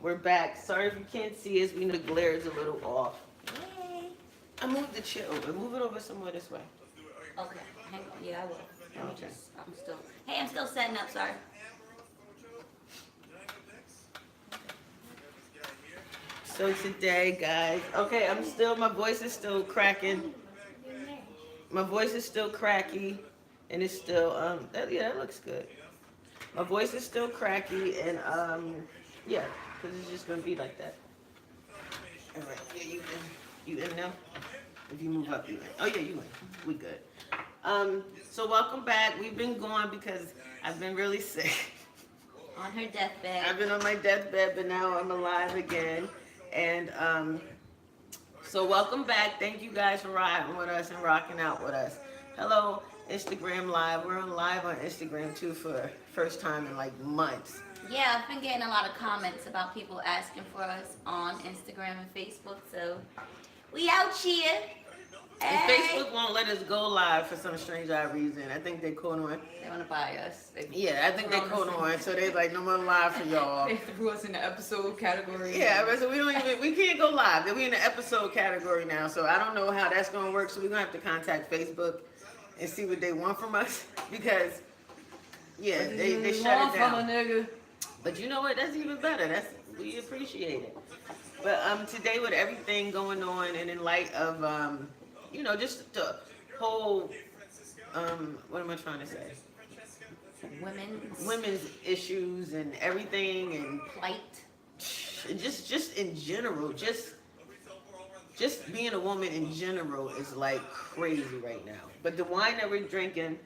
We're back. Sorry if you can't see us. We know the glare is a little off. Yay. I moved the chair over. Move it over somewhere this way. Okay. Hang on. Yeah, I will. Let me Okay. I'm still. Hey, I'm still setting up. Sorry. So today, guys, okay, my voice is still cracking. My voice is still cracky, and it's still, that looks good. My voice is still cracky, and, yeah, because it's just going to be like that. All right, yeah, you in now? If you move up, you in. Oh, yeah, you in. We good. So welcome back. We've been gone because I've been really sick. On her deathbed. I've been on my deathbed, but now I'm alive again. And so welcome back. Thank you guys for riding with us and rocking out with us. Hello, Instagram Live. We're on live on Instagram too for first time in like months. Yeah, I've been getting a lot of comments about people asking for us on Instagram and Facebook. So we out here. And Hey. Facebook won't let us go live for some strange odd reason. I think they caught on. They want to buy us. Yeah, I think they caught on. So they like no more live for y'all. They threw us in the episode category. Yeah, so we can't go live. We in the episode category now. So I don't know how that's gonna work. So we're gonna have to contact Facebook and see what they want from us because yeah, they shut it down. But you know what? That's even better. We appreciate it. But today with everything going on and in light of just the whole what am I trying to say? Women's issues and everything and plight. Just in general, just being a woman in general is like crazy right now. But the wine that we're drinking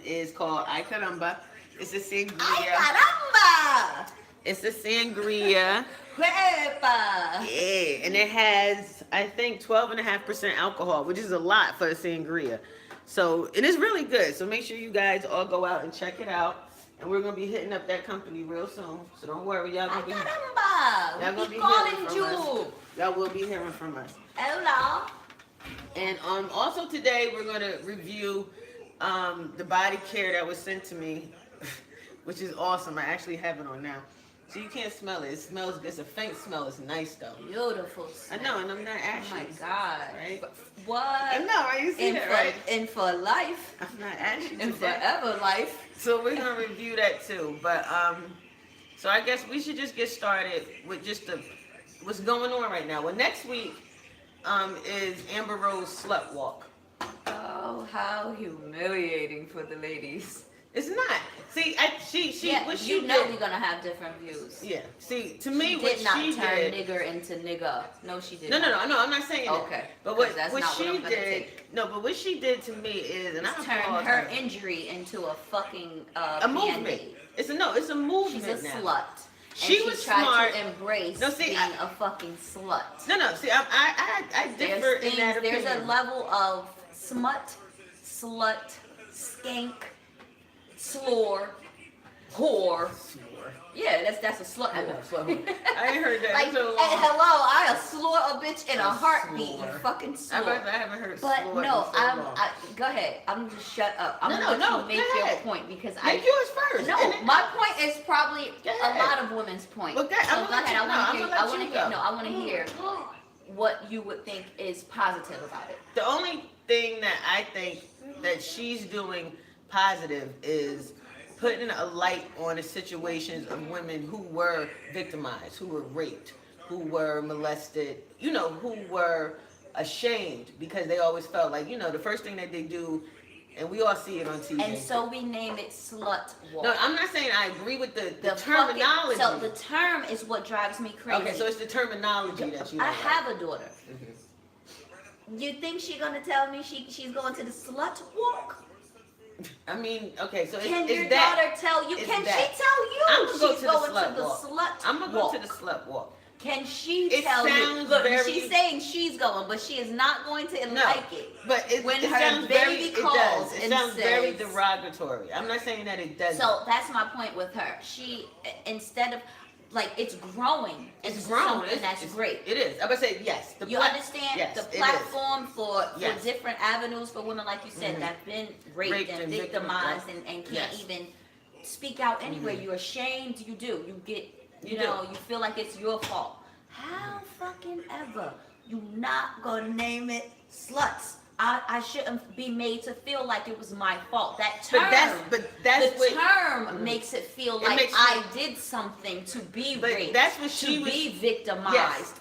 is called Ay Caramba. It's a sangria. Ay caramba! It's a sangria. Huepa! Yeah, and it has, I think, 12.5% alcohol, which is a lot for a sangria. So, and it's really good. So make sure you guys all go out and check it out. And we're gonna be hitting up that company real soon. So don't worry, y'all gonna be. Caramba! Y'all gonna be calling hearing from you. us. Y'all will be hearing from us. Hello. And also today we're gonna review the body care that was sent to me, which is awesome. I actually have it on now. So you can't smell it. It smells good. It's a faint smell. It's nice though. Beautiful smell. I know, and I'm not ashy. Oh my God. Right? What? I know, right? You see that, right? And for life. I'm not ashy And today. forever life. So we're gonna review that too. But so I guess we should just get started with just what's going on right now. Well, next week is Amber Rose Slut Walk. Oh, how humiliating for the ladies. It's not. See, what she you know did. we're gonna have different views. Yeah. See, to me, She what did not she turn did. nigger into nigga. No, she did No, not. I'm not saying that. Okay. But 'Cause that's what not she what I'm gonna did. take. No, but what she did to me is, and I Turn applaud her injury into a fucking a movement. Band-Aid. It's a movement. She's a now. slut. She and was tried smart. to embrace No, see, being I- a fucking slut. No. See, I differ in that opinion. There's a level of smut, slut, skank, slore, whore. Yeah, that's a slut I know, whore. I ain't heard that Like, in so long. hello, I slore a bitch in a A heartbeat. slore. You fucking I slore. haven't heard But slur no, in so long. go ahead. I'm just shut up. I'm No, gonna no, let you go make your ahead. point because Make yours first. No, and then my point is probably Go a ahead. lot of women's point. Well, go- So I'm go gonna ahead. let you- no, I'm gonna let I you want to go. hear. No, I want to hear what you would think is positive about it. The only thing that I think that she's doing positive is putting a light on the situations of women who were victimized, who were raped, who were molested, who were ashamed because they always felt like, the first thing that they do, and we all see it on TV. And so we name it slut walk. No, I'm not saying I agree with the fucking- terminology. so the term is what drives me crazy. Okay, so it's the terminology that you I don't have a daughter. Mhm. You think she's gonna tell me she's going to the slut walk? I mean, okay, so Can it's your that. daughter tell you? It's Can that. she tell you I'm gonna go she's to the going slut to the walk. slut I'm gonna go walk? to the slut walk. Can she It tell you? sounds Look, very- she's saying she's going, but she is not going to No, like it. but it, When it her sounds baby very, calls it does. It and sounds very says- derogatory. I'm not saying that it doesn't. So that's my point with her. She, instead of, like, it's growing. It's into grown. something that's great. It is. I'm gonna say yes. You understand yes, the it is. platform for Yes. different avenues for women, like you said, Mhm. that've been raped and victimized, victimized and can't Yes. even speak out anyway. Mhm. You're ashamed. You do. You get You know, you feel like it's your fault. How fucking ever you not gonna name it sluts? I shouldn't be made to feel like it was my fault. That term, the term makes it feel like I did something to be raped, that's what she to was, be victimized. Yes.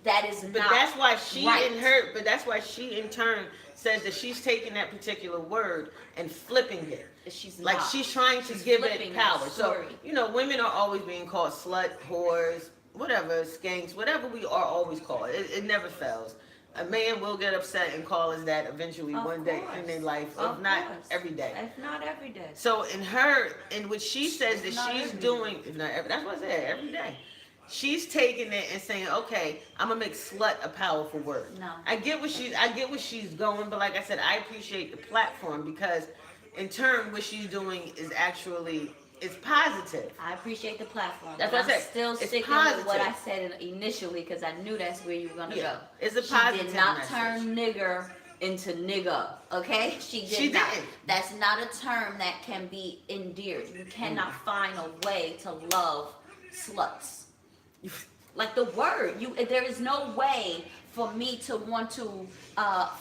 That is but not that's why she right. but that's why she in turn says that she's taking that particular word and flipping it. She's like not. she's trying to She's give it flipping power. that So story. you know, women are always being called slut, whores, whatever, skanks, whatever we are always called. It never fails. A man will get upset and call us that eventually one day in their life, if not every day. If not every day. So in what she says that she's doing, if not every, that's what I said, every day. She's taking it and saying, okay, I'm gonna make slut a powerful word. No. I get what she's going, but like I said, I appreciate the platform because in turn what she's doing is actually it's positive. I appreciate the platform. That's but what I I'm said. still It's sticking positive. with what I said initially because I knew that's where you were gonna go. It's a she positive did not message. turn nigger into nigga. Okay, she She not. didn't. That's not a term that can be endeared. You cannot find a way to love sluts. Like the word, there is no way for me to want to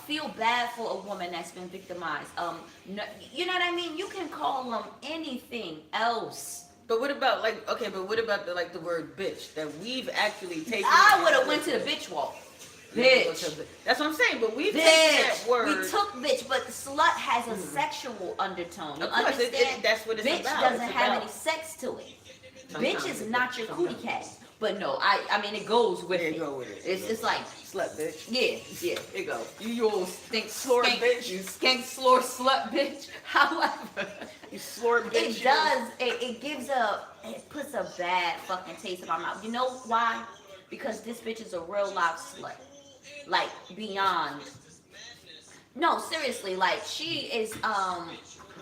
feel bad for a woman that's been victimized. No, you know what I mean? You can call them anything else. But what about what about the word bitch that we've actually taken? I would have went to the bitch walk. Bitch. That's what I'm saying. But we've taken Bitch. that word. We took bitch, but slut has a sexual undertone. You Of course, understand? that's what it's bitch about. doesn't It's have about- any sex to it. Sometimes Bitch is it not does. your Sometimes. cootie cat. But no, I mean it goes with it. Go with it. It's like Slut bitch. yeah, it goes. You old stink Slur skank, bitch. you skank slur slut bitch. However, You slur bitch. it does. It puts a bad fucking taste in my mouth. You know why? Because this bitch is a real life slut. Like beyond. No, seriously. Like she is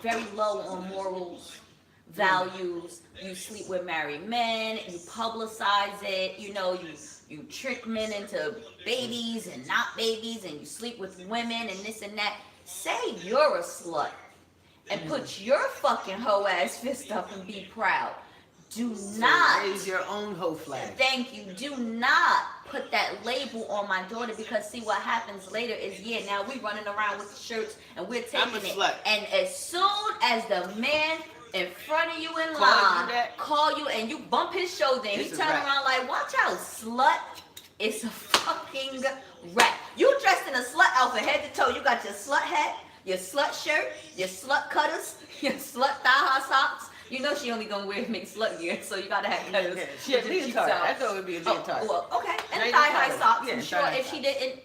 very low on morals, values. You sleep with married men. You publicize it. You know you trick men into babies and not babies, and you sleep with women and this and that. Say you're a slut and put your fucking hoe ass fist up and be proud. Do not raise your own hoe flag. Thank you. Do not put that label on my daughter because see what happens later is now we running around with the shirts and we're taking I'm a it. slut. And as soon as the man in front of you in Call line you that? call you and you bump his shoulder and he It's a turn wrap. around like, watch out, slut. It's a fucking wrap. You dressed in a slut outfit head to toe. You got your slut hat, your slut shirt, your slut cutters, your slut thigh-high socks. You know she only gonna wear make slut gear, so you gotta have cutters. She had with your cheeks leotard. out. I thought it would be a leotard. Oh, well, okay. And Nice thigh-high leotard. socks. Yeah, I'm sure thigh-high if she socks. didn't,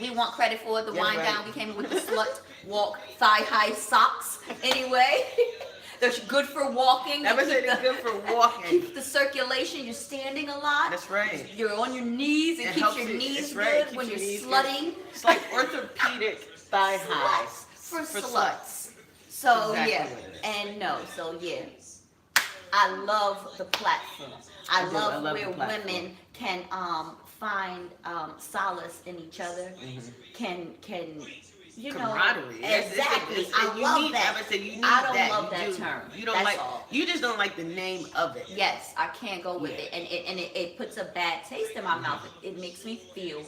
we want credit for it. The Yeah, wind right. down. We came with the slut walk thigh-high socks. Anyway, they're good for walking. I was They saying keep it's good for walking. Keeps the circulation. You're standing a lot. That's right. You're on your knees. It keeps helps your you- knees it's good right. Keeps when your you're knees good. slutting. It's like orthopedic thigh highs For sluts. sluts. So Exactly yeah, what it is. and no, so yeah. I love the platform. I I love love where the platform. women can find solace in each other. Can you know Camaraderie. Yes, exactly? it's I love need, that. I would say you need I don't that. love You that do. term. You don't That's like. all. You just don't like the name of it. Yes, I can't go with Yeah. it, and it puts a bad taste in my mouth. It makes me feel.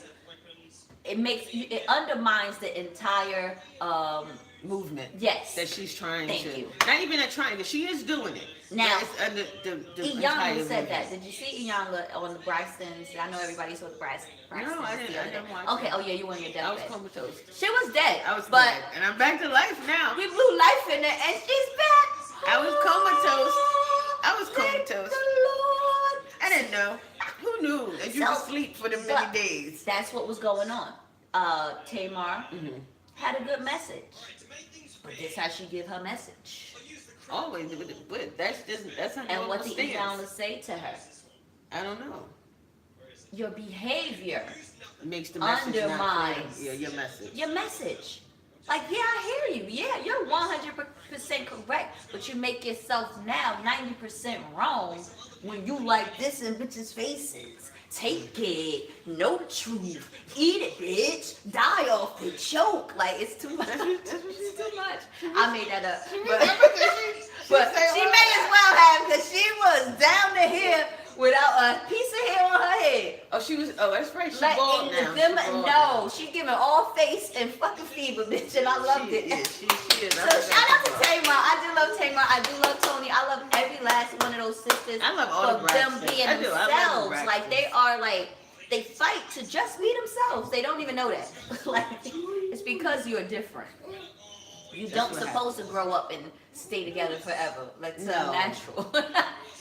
It undermines the entire Movement. yes. That she's trying Thank to. you. Not even that trying to. She is doing it. Now, But it's under the Iyanla entire said movement. that. Did you see Iyanla on the Braxtons? I know everybody saw the Braxtons. No, I didn't. the I other didn't day. watch Okay. it. Oh yeah, you were on your I was deathbed. comatose. She was dead. I was but dead. And I'm back to life now. we blew life in her, and she's back. I was comatose. I was Thank comatose. the Lord. I didn't know. Who knew that you So- could sleep for the many but- days? That's what was going on. Tamar Mm-hmm. had a good message, but this how she give her message. Always, but that's not And what the did Iyanla say to her? I don't know. Your behavior, It makes the message not Undermines. clear. Yeah, your message. your message. Like, yeah, I hear you. Yeah, you're 100% correct, but you make yourself now 90% wrong when you like this in bitches' faces. Take it, know the truth, eat it, bitch, die off the choke. Like, it's too much. It's too much. I made that up. But she may as well have, because she was down to here without a piece of hair on her head. Oh, she was. Oh, that's right. She Like, bald now. them, She bald no, now. she's giving all face and fucking fever, bitch, and I loved She it. is. She is. So shout out to Tamar. I do love Tamar. I do love Tony. I love every last one of those sisters. I love all the for them Braxtons. being I do. I love the themselves. Braxtons. Like they are like they fight to just be themselves. They don't even know that. Like it's because you're different. You That's don't what supposed to grow up and stay together forever. Like it's No. unnatural.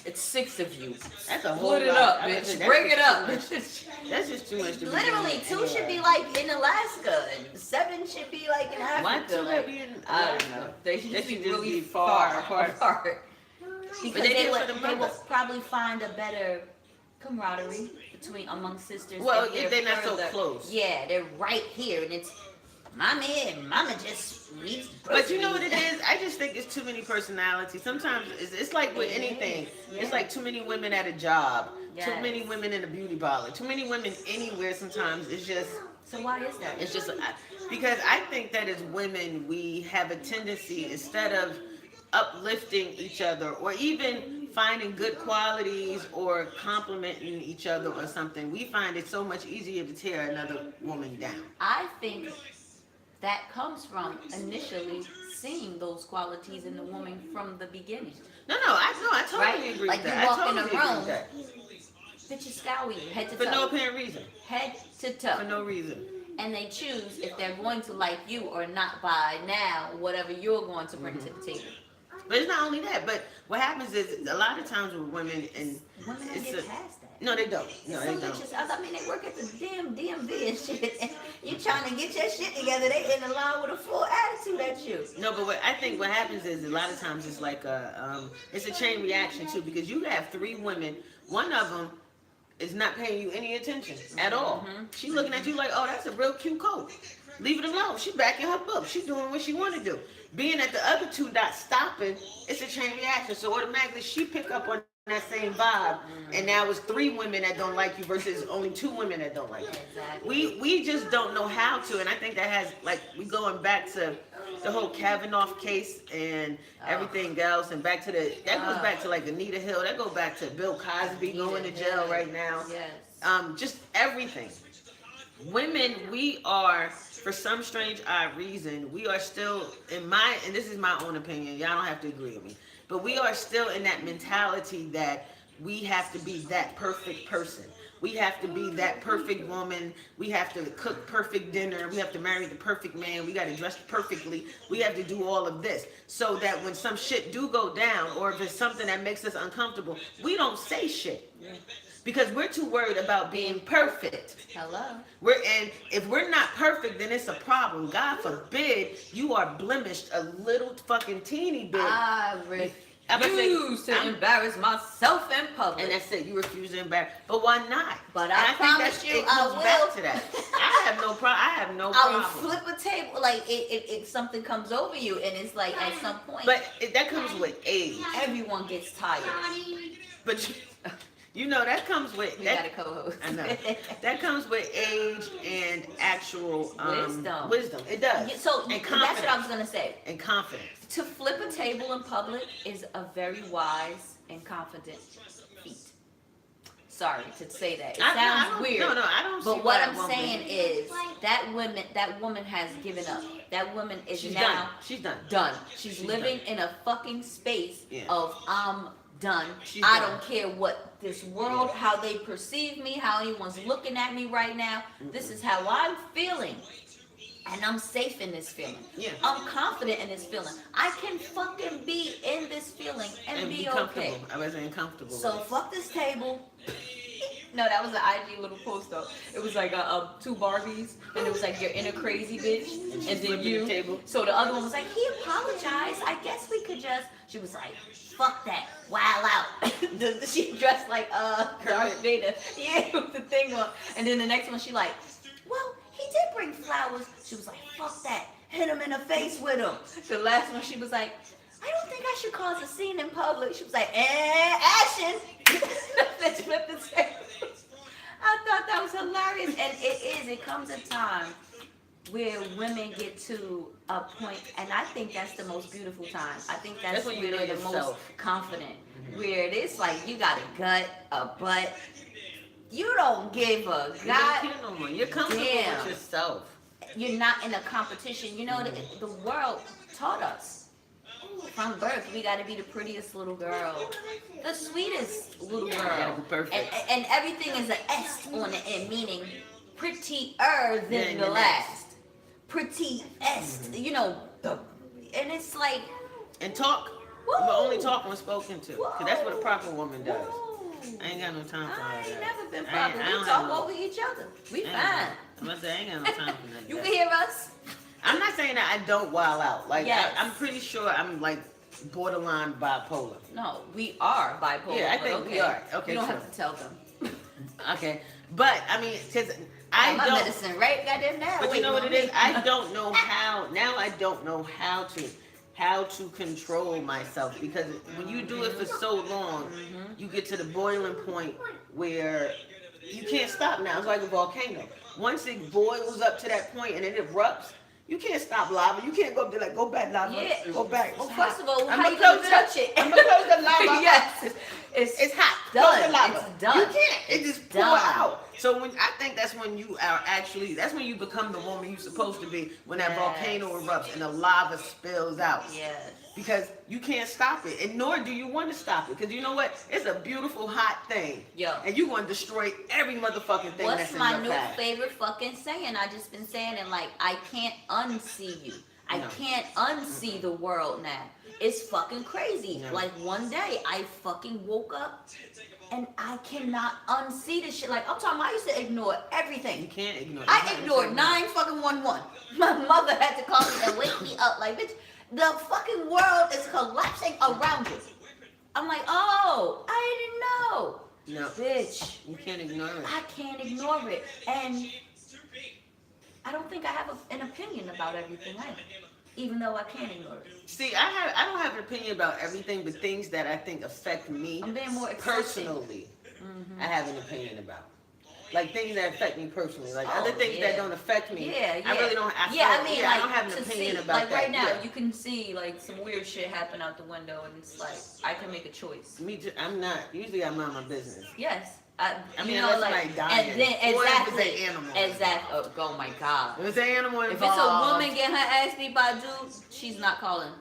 It's 6 of you. That's a whole Split it lot. up, I mean, bitch. that's Bring it just up. too much. That's just too much to be Literally, doing 2 should be anyway. like in Alaska, and 7 should be like in Africa. Why two like, be in I don't Alaska? know. They should They just be should just really be far far apart. Because But they they did would, for the they would mothers. probably find a better camaraderie between among sisters. Well, if they're not so further- close. Yeah, they're right here, and it's mommy and mama just needs. But you know what it is? I just think it's too many personalities. Sometimes it's like with It anything. is, It's yeah. like too many women at a job. Too Yes. many women in a beauty parlor. Too many women anywhere. Sometimes it's just. So why is that? It's just because I think that as women we have a tendency, instead of uplifting each other or even finding good qualities or complimenting each other or something, we find it so much easier to tear another woman down. I think that comes from initially seeing those qualities in the woman from the beginning. No, I totally Right? agree Like with you that. walk I in a totally agree room, with that. bitches scour you head to For toe. no apparent reason. Head to For toe. no reason. And they choose if they're going to like you or not by now, whatever you're going to bring to the table. But it's not only that. But what happens is a lot of times with women, and Women don't it's get a, past that. no, they don't. No, they Some don't. bitches, I mean, they work at the damn DMV and shit. And you trying to get your shit together, they in the line with a full attitude at you. No, but I think what happens is a lot of times it's like it's a chain reaction too, because you have 3 women, one of them is not paying you any attention at all. Mhm. She's looking at you like, oh, that's a real cute coat. Leave it alone. She's backing her book. She's doing what she want to do. Being that the other 2 not stopping, it's a chain reaction. So automatically she pick up on that same vibe, and now it's 3 women that don't like you versus only 2 women that don't like you. Exactly. We just don't know how to, and I think that has, like, we going back to the whole Kavanaugh case and everything else, and back to that goes back to like Anita Hill, that goes back to Bill Cosby going to jail right now. Yes. Just everything. Women, we are, for some strange odd reason, we are still and this is my own opinion, y'all don't have to agree with me, but we are still in that mentality that we have to be that perfect person. We have to be that perfect woman. We have to cook perfect dinner. We have to marry the perfect man. We got to dress perfectly. We have to do all of this so that when some shit do go down, or if it's something that makes us uncomfortable, we don't say shit. Because we're too worried about being perfect. Hello. And if we're not perfect, then it's a problem. God forbid you are blemished a little fucking teeny bit. I I'm gonna say, refuse to embarrass myself in public. and that's it. You refuse to embarrass, but why not? But And I think promise that's- you, it comes I will. back to that. I have no problem. I have no I will problem. flip a table like if something comes over you and it's like at some point But that comes with age. everyone gets tired. But you know that comes with We that. got a co-host. I know that comes with age and actual Wisdom. Wisdom. It does. Yeah, so and that's confidence. what I was gonna say. And confidence. To flip a table in public is a very wise and confident feat. Sorry to say that. It I sounds don't- weird. No, I don't. see But what why I'm it won't saying be. is that woman has given up. That woman is She's now done. She's done. done. She's She's living in a fucking space Yeah. of I'm done. She's I done. don't care what this world, how they perceive me, how anyone's looking at me right now. This is how I'm feeling. And I'm safe in this feeling. Yeah. I'm confident in this feeling. I can fucking be in this feeling and be comfortable. okay. I wasn't uncomfortable. So with it. fuck this table. No, that was an IG little post though. It was like 2 Barbies, and it was like you're in a crazy bitch, and then flipping you. the table. So the other one was like, he apologized. I guess we could just. She was like, fuck that, wow out. She dressed like Darth Vader, yeah, with the thing on. And then the next one, she like, well, he did bring flowers. She was like, fuck that, hit him in the face with him. The last one, she was like, I don't think I should cause a scene in public. She was like, action. Let's flip the table. I thought that was hilarious. And it is. It comes a time where women get to a point, and I think that's the most beautiful time. I think that's when where you know they're the most yourself. confident. Where it's like you got a gut, a butt. You don't give a You don't god. care no more. You're comfortable Damn. with yourself. You're not in a competition. You know, the world taught us from birth we got to be the prettiest little girl, the sweetest little You gotta girl, be perfect. and everything is an S on the end, meaning prettier than Than the the last. Pretty S, you know, and it's like, And talk. woo, But only talk when spoken to. Because that's what a proper woman does. woo. I ain't got no time for all I that. ain't never been I proper. ain't- I We don't talk have no- over each other. We I ain't fine. got- I'm about to say, I ain't got no time for that. You can hear us. I'm not saying that I don't wild out. Like, Yes. I'm pretty sure I'm like borderline bipolar. No, we are bipolar. Yeah, I but think okay. we are. Okay, you don't sure. have to tell them. Okay. But, I mean, because I my don't. medicine right goddamn now. But you know what it waiting is? on me. I don't know how. Now I don't know how to control myself, because when you do it for so long, you get to the boiling point where you can't stop. Now it's like a volcano. Once it boils up to that point and it erupts, you can't stop lava. You can't go up there like, go back, lava. Yeah. Go back. Well, first of all, I'm how you gonna gonna close touch it? I'm gonna close the lava. Yes, It's hot. done. Close the lava. It's done. You can't. It just pour done. out. So when I think that's when you are actually, that's when you become the woman you're supposed to be, when that Yes. volcano erupts and the lava spills out. Yes. Because you can't stop it, and nor do you want to stop it. Because you know what? It's a beautiful hot thing. Yo. And you're going to destroy every motherfucking thing What's that's in my your new path. favorite fucking saying? I just been saying it like, I can't unsee you. I No. can't unsee the world now. It's fucking crazy. No. Like one day I fucking woke up and I cannot unsee this shit. Like I'm talking about, I used to ignore You everything. can't ignore it. I ignored 911. My mother had to call me and wake me up. Like, bitch, the fucking world is collapsing around you. I'm like, oh, I didn't know. No, Bitch, you can't ignore it. I can't ignore it. And I don't think I have an opinion about everything either, even though I can't ignore it. See, I don't have an opinion about everything, but things that I think affect me I'm being more accepting. personally, Mhm. I have an opinion about. Like things that affect me personally, like Oh, other things yeah. that don't affect me. Yeah, yeah. I really don't. I Yeah, feel- I mean, yeah, like, I don't have an to opinion see, about like that. right now, Yeah. you can see like some weird shit happen out the window, and it's like I can make a choice. Me too. I'm not. Usually, I'm not my business. Yes, I you mean, know, unless like, somebody dying. and then Or if it's exactly, an animal. exactly. Oh my god. If it's an animal If it's involved, a woman getting her ass beat by a dude, she's not calling.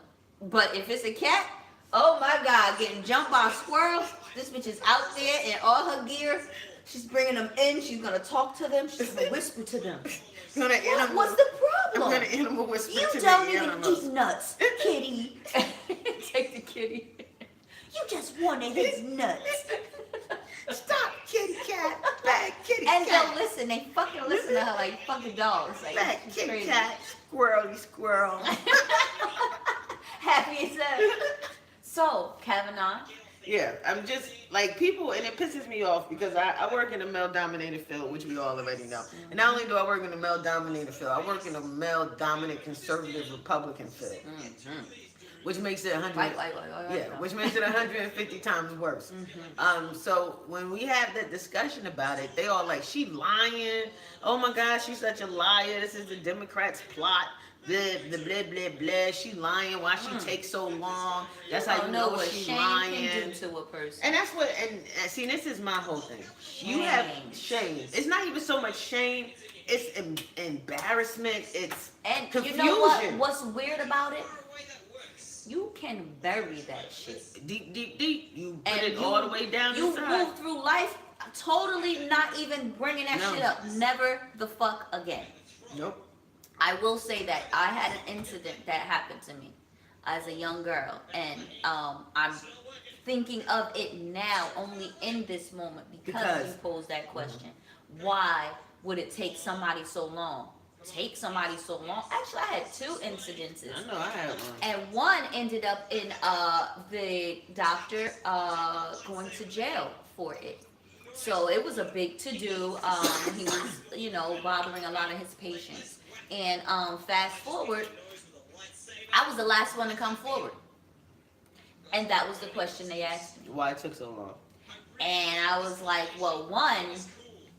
But if it's a cat, oh my god, getting jumped by squirrels, this bitch is out there in all her gear. She's bringing them in. She's gonna talk to them. She's gonna whisper to them. I'm gonna animal. What's the I'm problem? gonna animal whisper You to don't the even animals. eat nuts, kitty. Take the kitty. You just wanted his nuts. Stop, kitty cat. Bad kitty And cat. they'll listen. They fucking listen to her like fucking dogs. Like, Bad it's kitty crazy. cat. Squirrely squirrel. Happy as that. So, Kavanaugh. Yeah, I'm just like people, and it pisses me off because I work in a male-dominated field, which we all already know. And not only do I work in a male-dominated field, I work in a male-dominant conservative Republican field, which makes it 100. Yeah, which makes it 150 times worse. So when we have that discussion about it, they all like, she lying. Oh my God, she's such a liar. This is the Democrats' plot. The blah blah blah. She lying. Why she takes so long? That's how you know what she's shame lying. can do to a person. And that's what. And see, this is my whole thing. You have shame. It's not even so much shame. It's embarrassment. It's And confusion. you know what? What's weird about it? You can bury that shit. Deep, deep, deep. You put And it all the way down You inside. move through life totally not even bringing that No. shit up. Never the fuck again. Nope. I will say that I had an incident that happened to me as a young girl, and I'm thinking of it now only in this moment because you posed that question. Why would it take somebody so long? Take somebody so long? Actually, I had two incidences. I know I had one. And one ended up in the doctor going to jail for it. So it was a big to-do. He was, you know, bothering a lot of his patients. And fast forward, I was the last one to come forward. And that was the question they asked me. Why it took so long? And I was like, well, one,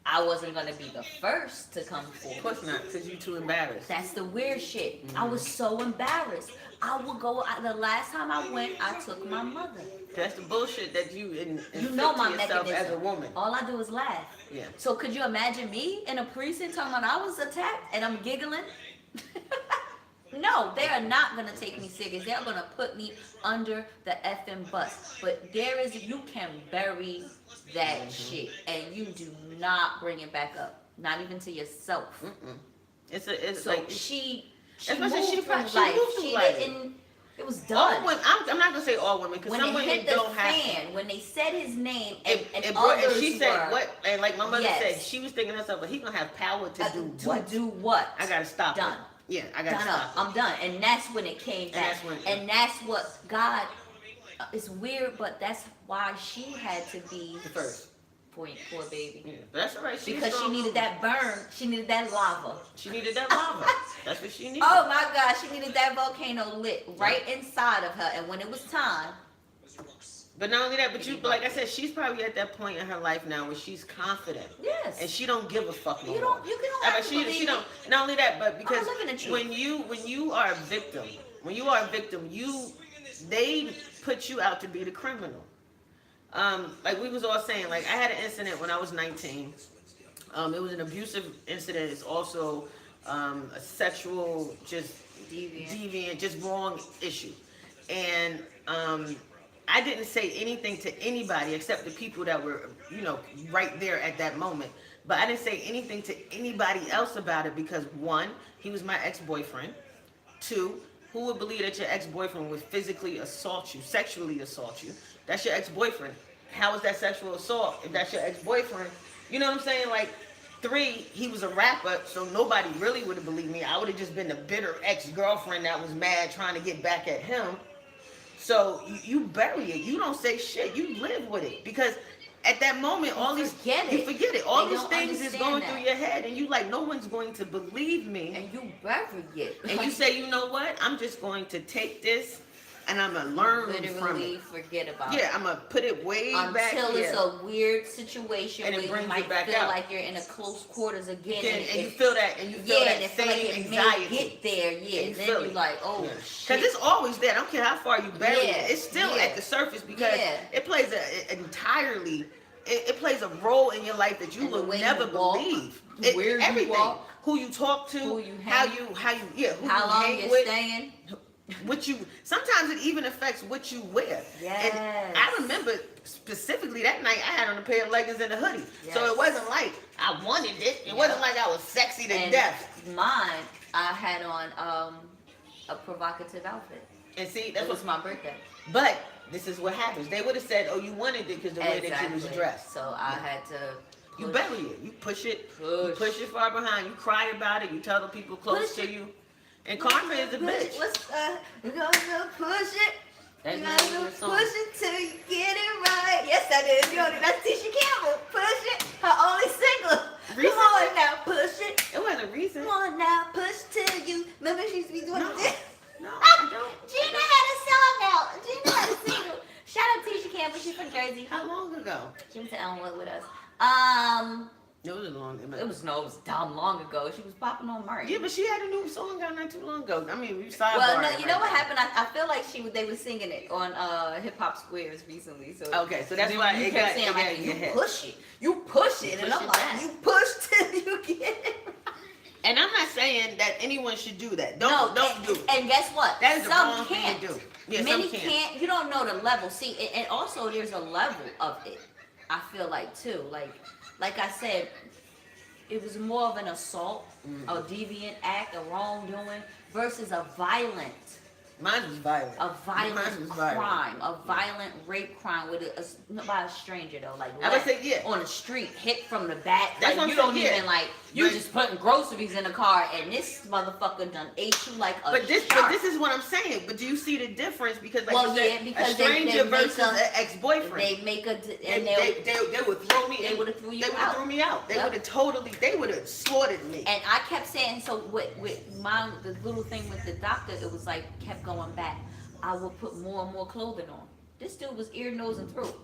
I wasn't gonna be the first to come Of forward. course not, because you're too embarrassed. That's the weird shit. I was so embarrassed. I would go. The last time I went, I took my mother. That's the bullshit that you You know my yourself mechanism. as a woman. All I do is laugh. Yeah. So could you imagine me in a precinct talking about I was attacked and I'm giggling? No, they are not gonna take me serious. They're gonna put me under the effing bus. But you can bury that shit and you do not bring it back up. Not even to yourself. Mm-mm. It's So like she especially moved she through she life. moved through She life. didn't. It was all done. women. I'm not gonna say all women because When some it women hit the don't have. fan, when they said his name, and And others she said were, what? And like my mother Yes. said, she was thinking to herself, but he gonna have power to do what? To do what? I gotta stop Done. it. Yeah, I gotta Done stop up. it. I'm done. And that's when it came back. And That's what God. It's weird, but that's why she had to be The first. poor baby. Yeah, but that's all right. She's Because she strong. needed that burn. She needed that lava. She needed that lava. That's what she needed. Oh my God, she needed that volcano lit right inside of her. And when it was time, But not only that, but like I said, she's probably at that point in her life now where she's confident. yes. And she don't give a fuck no You more. don't I have mean, to she believe don't. Not only that, but because living the truth. when you are a victim, they put you out to be the criminal. Like we was all saying, like I had an incident when I was 19. It was an abusive incident. It's also a sexual, just deviant, just wrong issue. And I didn't say anything to anybody except the people that were, right there at that moment. But I didn't say anything to anybody else about it because one, he was my ex-boyfriend. Two, who would believe that your ex-boyfriend would physically assault you, sexually assault you? That's your ex-boyfriend. How is that sexual assault if that's your ex-boyfriend? You know what I'm saying? Like, three, he was a rapper, so nobody really would have believed me. I would have just been the bitter ex-girlfriend that was mad trying to get back at him. So you bury it. You don't say shit. You live with it. Because at that moment, you forget it. All these things is going through your head, and you like, no one's going to believe me. And you bury it. And you say, you know what? I'm just going to take this, and I'm gonna learn from Literally it. forget about it. Yeah, I'm gonna put it way back Until here. it's a weird situation And it where brings you it might back feel out. like you're in a close quarters again. And you feel that, and you feel that and it feel like same it anxiety. may get there, And and you then feel you're it. like, oh Because shit. it's always there. I don't care how far you bury Yeah, it. It's still yeah. at the surface because Yeah. it plays it plays a role in your life that you And the will way never you walk, believe. where you Everything. walk, who you talk to, who you how hang- who How you long hang you're with, staying. what you. Sometimes it even affects what you wear. Yes. And I remember specifically that night I had on a pair of leggings and a hoodie, so Yes. it wasn't like I wanted it. It Yeah. wasn't like I was sexy to And death. mine, I had on a provocative outfit. And see, It that's was what. my birthday. But this is what happens. They would have said, "Oh, you wanted it because the way that you was dressed." So I had to. You push- bury it. You push it. You push it far behind. You cry about it. You tell the people close Push to it. you. And karma is a bitch. We're gonna push it. That's We're not gonna even a song. push it till you get it right. Yes, I did. That's Tisha Campbell. Push it. Her only single. Recently? Come on now, push it. It wasn't recent. Come on now, push till you. Remember she used to be doing No. this. No, I don't. Gina had a song out. Gina had a single. Shout out Tisha Campbell. She's from Jersey. How long ago? She went to Elmwood with us. It was a long. It was dumb long ago. She was popping on Martin. Yeah, but she had a new song out not too long ago. I mean, we sidebarred. Well, no, it you know right what now. happened? I feel like they were singing it on Hip Hop Squares recently. So Okay, so that's you why you it kept got saying in like your you head. push it, you push it, and push I'm it like back. you push till you get it. And I'm not saying that anyone should do that. Don't do it. And guess what? That is the Some wrong can't. thing to do. Yeah, Many some can't. can't. You don't know the level. See, and also there's a level of it. I feel like too. Like I said, it was more of an assault, a deviant act, a wrongdoing versus a violent. Mine was violent. A Mine violent was violent. crime, a violent rape crime with not by a stranger though, like I would say, yeah. on the street, hit from the back. That's Like what you I'm don't saying, even yeah. like you But- just putting groceries in the car, and this motherfucker done ate you like a But shark. this is what I'm saying. But do you see the difference? Because like Well, you said, yeah, because a they stranger make versus a- an ex-boyfriend. They make a and They would throw me. they in- would've threw you They would have out. threw me out. They Yep. would have they would have slaughtered me. and I kept saying so with the little thing with the doctor, it was like kept going back. I would put more and more clothing on. This dude was ear, nose, and throat.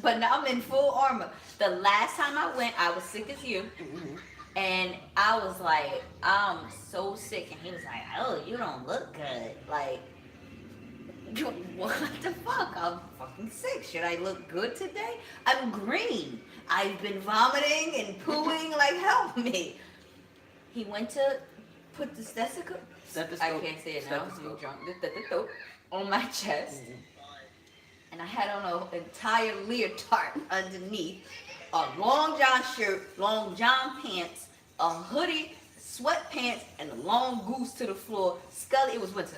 But now I'm in full armor. The last time I went, I was sick as you. Mhm. And I was like, I'm so sick. And he was like, oh, you don't look good. Like, what the fuck? I'm fucking sick. Should I look good today? I'm green. I've been vomiting and pooing. Like, help me. He went to put the stethoscope. I can't say it now. I'm drunk. On my chest. Mhm. And I had on an entire leotard underneath, a long john shirt, long john pants, a hoodie, sweatpants, and a long goose to the floor. Scully, it was winter,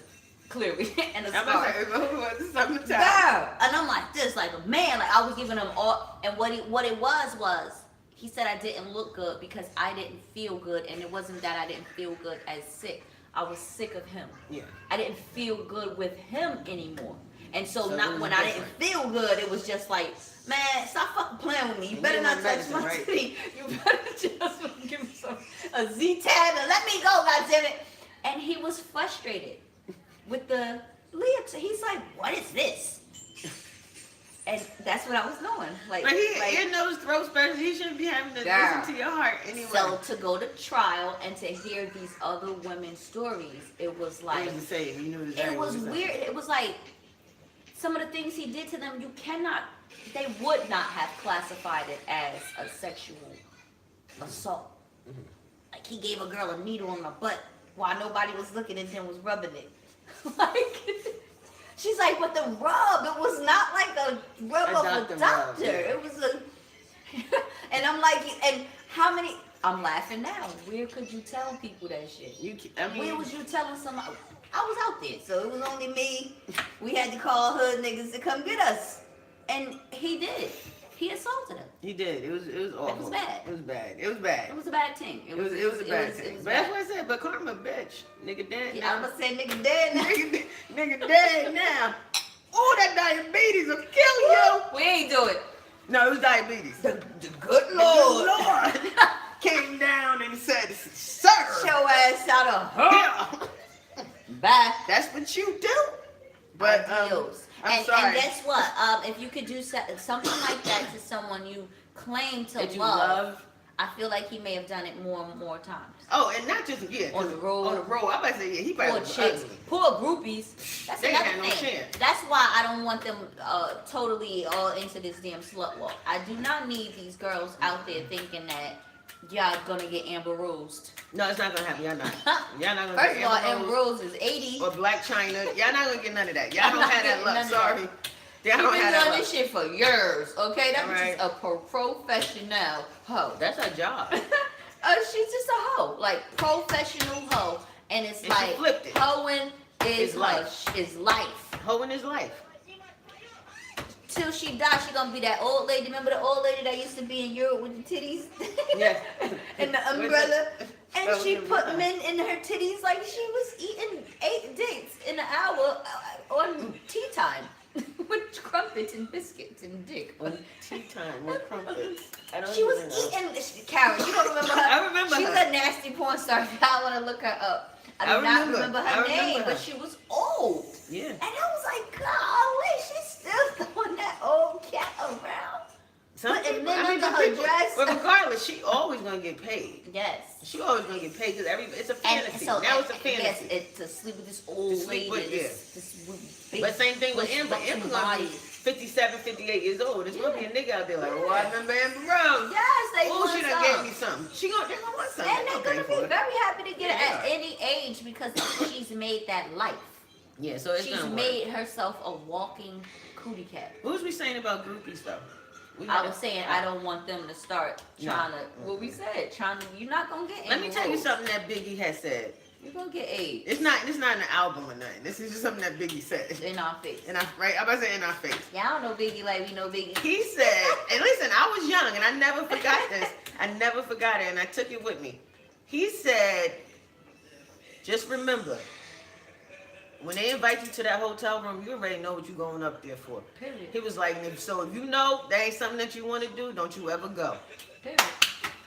clearly, and a scarf. Girl, and I'm like this, like a man, like I was giving him all. And what it was he said I didn't look good because I didn't feel good, and it wasn't that I didn't feel good as sick. I was sick of him. Yeah. I didn't feel good with him anymore. And so So not when I didn't feel good, it was just like, man, stop fucking playing with me. You better not touch my titty. You better just give me a Z-tab and let me go, goddammit. And he was frustrated with the leotard. He's like, what is this? And that's what I was doing. Like, But ear, nose, throat specialist, he shouldn't be having to listen to your heart anyway. So to go to trial and to hear these other women's stories, it was like, it was weird. It was like, some of the things he did to them, they would not have classified it as a sexual assault. Mm-hmm. Like he gave a girl a needle in the butt while nobody was looking and then was rubbing it. Like, she's like, but the rub, it was not like a rub of a doctor. Yeah. It was a, and I'm like, and how many, I'm laughing now. Where could you tell people that shit? Where was you telling somebody? I was out there, so it was only me. We had to call hood niggas to come get us. And he did. He assaulted him. He did. It was awful. It was bad. It was bad. It was bad. It was a bad thing. It was a bad thing. But that's what I said. But Karma, bitch, nigga dead. Yeah, I was gonna say nigga dead now. nigga dead now. Oh, that diabetes will kill you. We ain't do it. No, it was diabetes. The good Lord. The good Lord came down and said, "Sir, Show ass out of her. yeah, Bye. that's what you do." But Adios. I'm And sorry. guess what? If you could do something like that to someone you claim to That you love, love. I feel like he may have done it more and more times. Oh, and not just On the road. On the road. I'm about to say, yeah, he probably Poor was chicks, ugly. poor groupies. That's They ain't another had no thing. chance. That's why I don't want them totally all into this damn slut walk. I do not need these girls out there thinking that y'all gonna get Amber Rosed. No, it's not gonna happen. Y'all not. Y'all not gonna First get of all, Amber Amber Rose is 80. or Black China. Y'all not gonna get none of that. Y'all don't not have that getting none luck. of Sorry. that. Y'all She's don't been have that doing luck. this shit for years, okay? That All bitch is right. a professional hoe. That's her job. She's just a hoe, like professional hoe, and it's And she like flipped it. hoeing is It's life. is life. Hoeing his life. Till she dies, she gonna be that old lady. Remember the old lady that used to be in Europe with the titties? Yeah. And the umbrella. And That she was put umbrella. men in her titties like she was eating 8 dicks in an hour on tea time. With crumpets and biscuits and dick. On tea time with crumpets. I don't She was even know. eating, Karen, you don't remember her? I remember She's her. a nasty porn star. I want to look her up. I do I not remember. remember I her remember name, her. but she was old. Yeah. And I was like, golly, she's still throwing that old cat around. Some Putting people, men under some her people- dress. But regardless, she always gonna get paid. Yes. She always gonna get paid because it's a And fantasy. so Now it's a yes, fantasy. it's to sleep with this old To sleep lady. with, This big, But same thing with bush Amber. buxom Amber gonna be body. 57, 58 years old. There's gonna be a nigga out there like, oh, I Yeah. remember Amber Rose. Yes, they Oh, want she done some. gave me something. They're gonna want something. And they're They gonna pay for be it. very happy to get it at Yeah. any age because she's made that life. Yeah, so it's She's gonna work. made herself a walking cootie cat. What was we saying about groupies though? We I gotta- was saying I don't want them to start No. trying to. What we said, trying to. You're not gonna get. Let me Amber tell you Rose. something that Biggie has said. You're gonna get AIDS It's not in the album or nothing. This is just something that Biggie said. in our face. And right, I'm about to say in our face. Yeah, I don't know Biggie like we know Biggie. He said, and listen, I was young and I never forgot this. I never forgot it and I took it with me. He said, just remember, when they invite you to that hotel room, you already know what you're going up there for. Period. He was like, so if you know that ain't something that you want to do, don't you ever go. Period.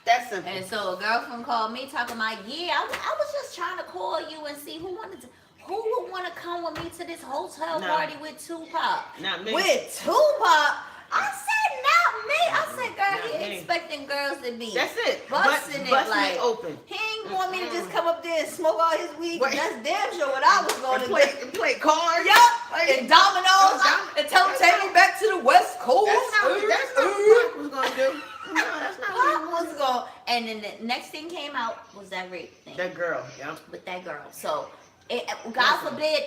That's simple. And so a girlfriend called me talking about, yeah, I was just trying to call you and see who would want to come with me to this hotel No. party with Tupac. Not me. With Tupac? I said said, girl, Not he me. expecting girls to be That's it. busting it Busting like it open. he ain't want me to just come up there and smoke all his weed. Wait. That's damn sure what I was going to do. And play cards. Yup, and dominoes, Dom- and tell him take me back to the West Coast. That's not what Pac was gonna do. No, that's not what he Pop was going, and then the next thing came out was that rape thing That girl, yeah. with that girl. So, God forbid.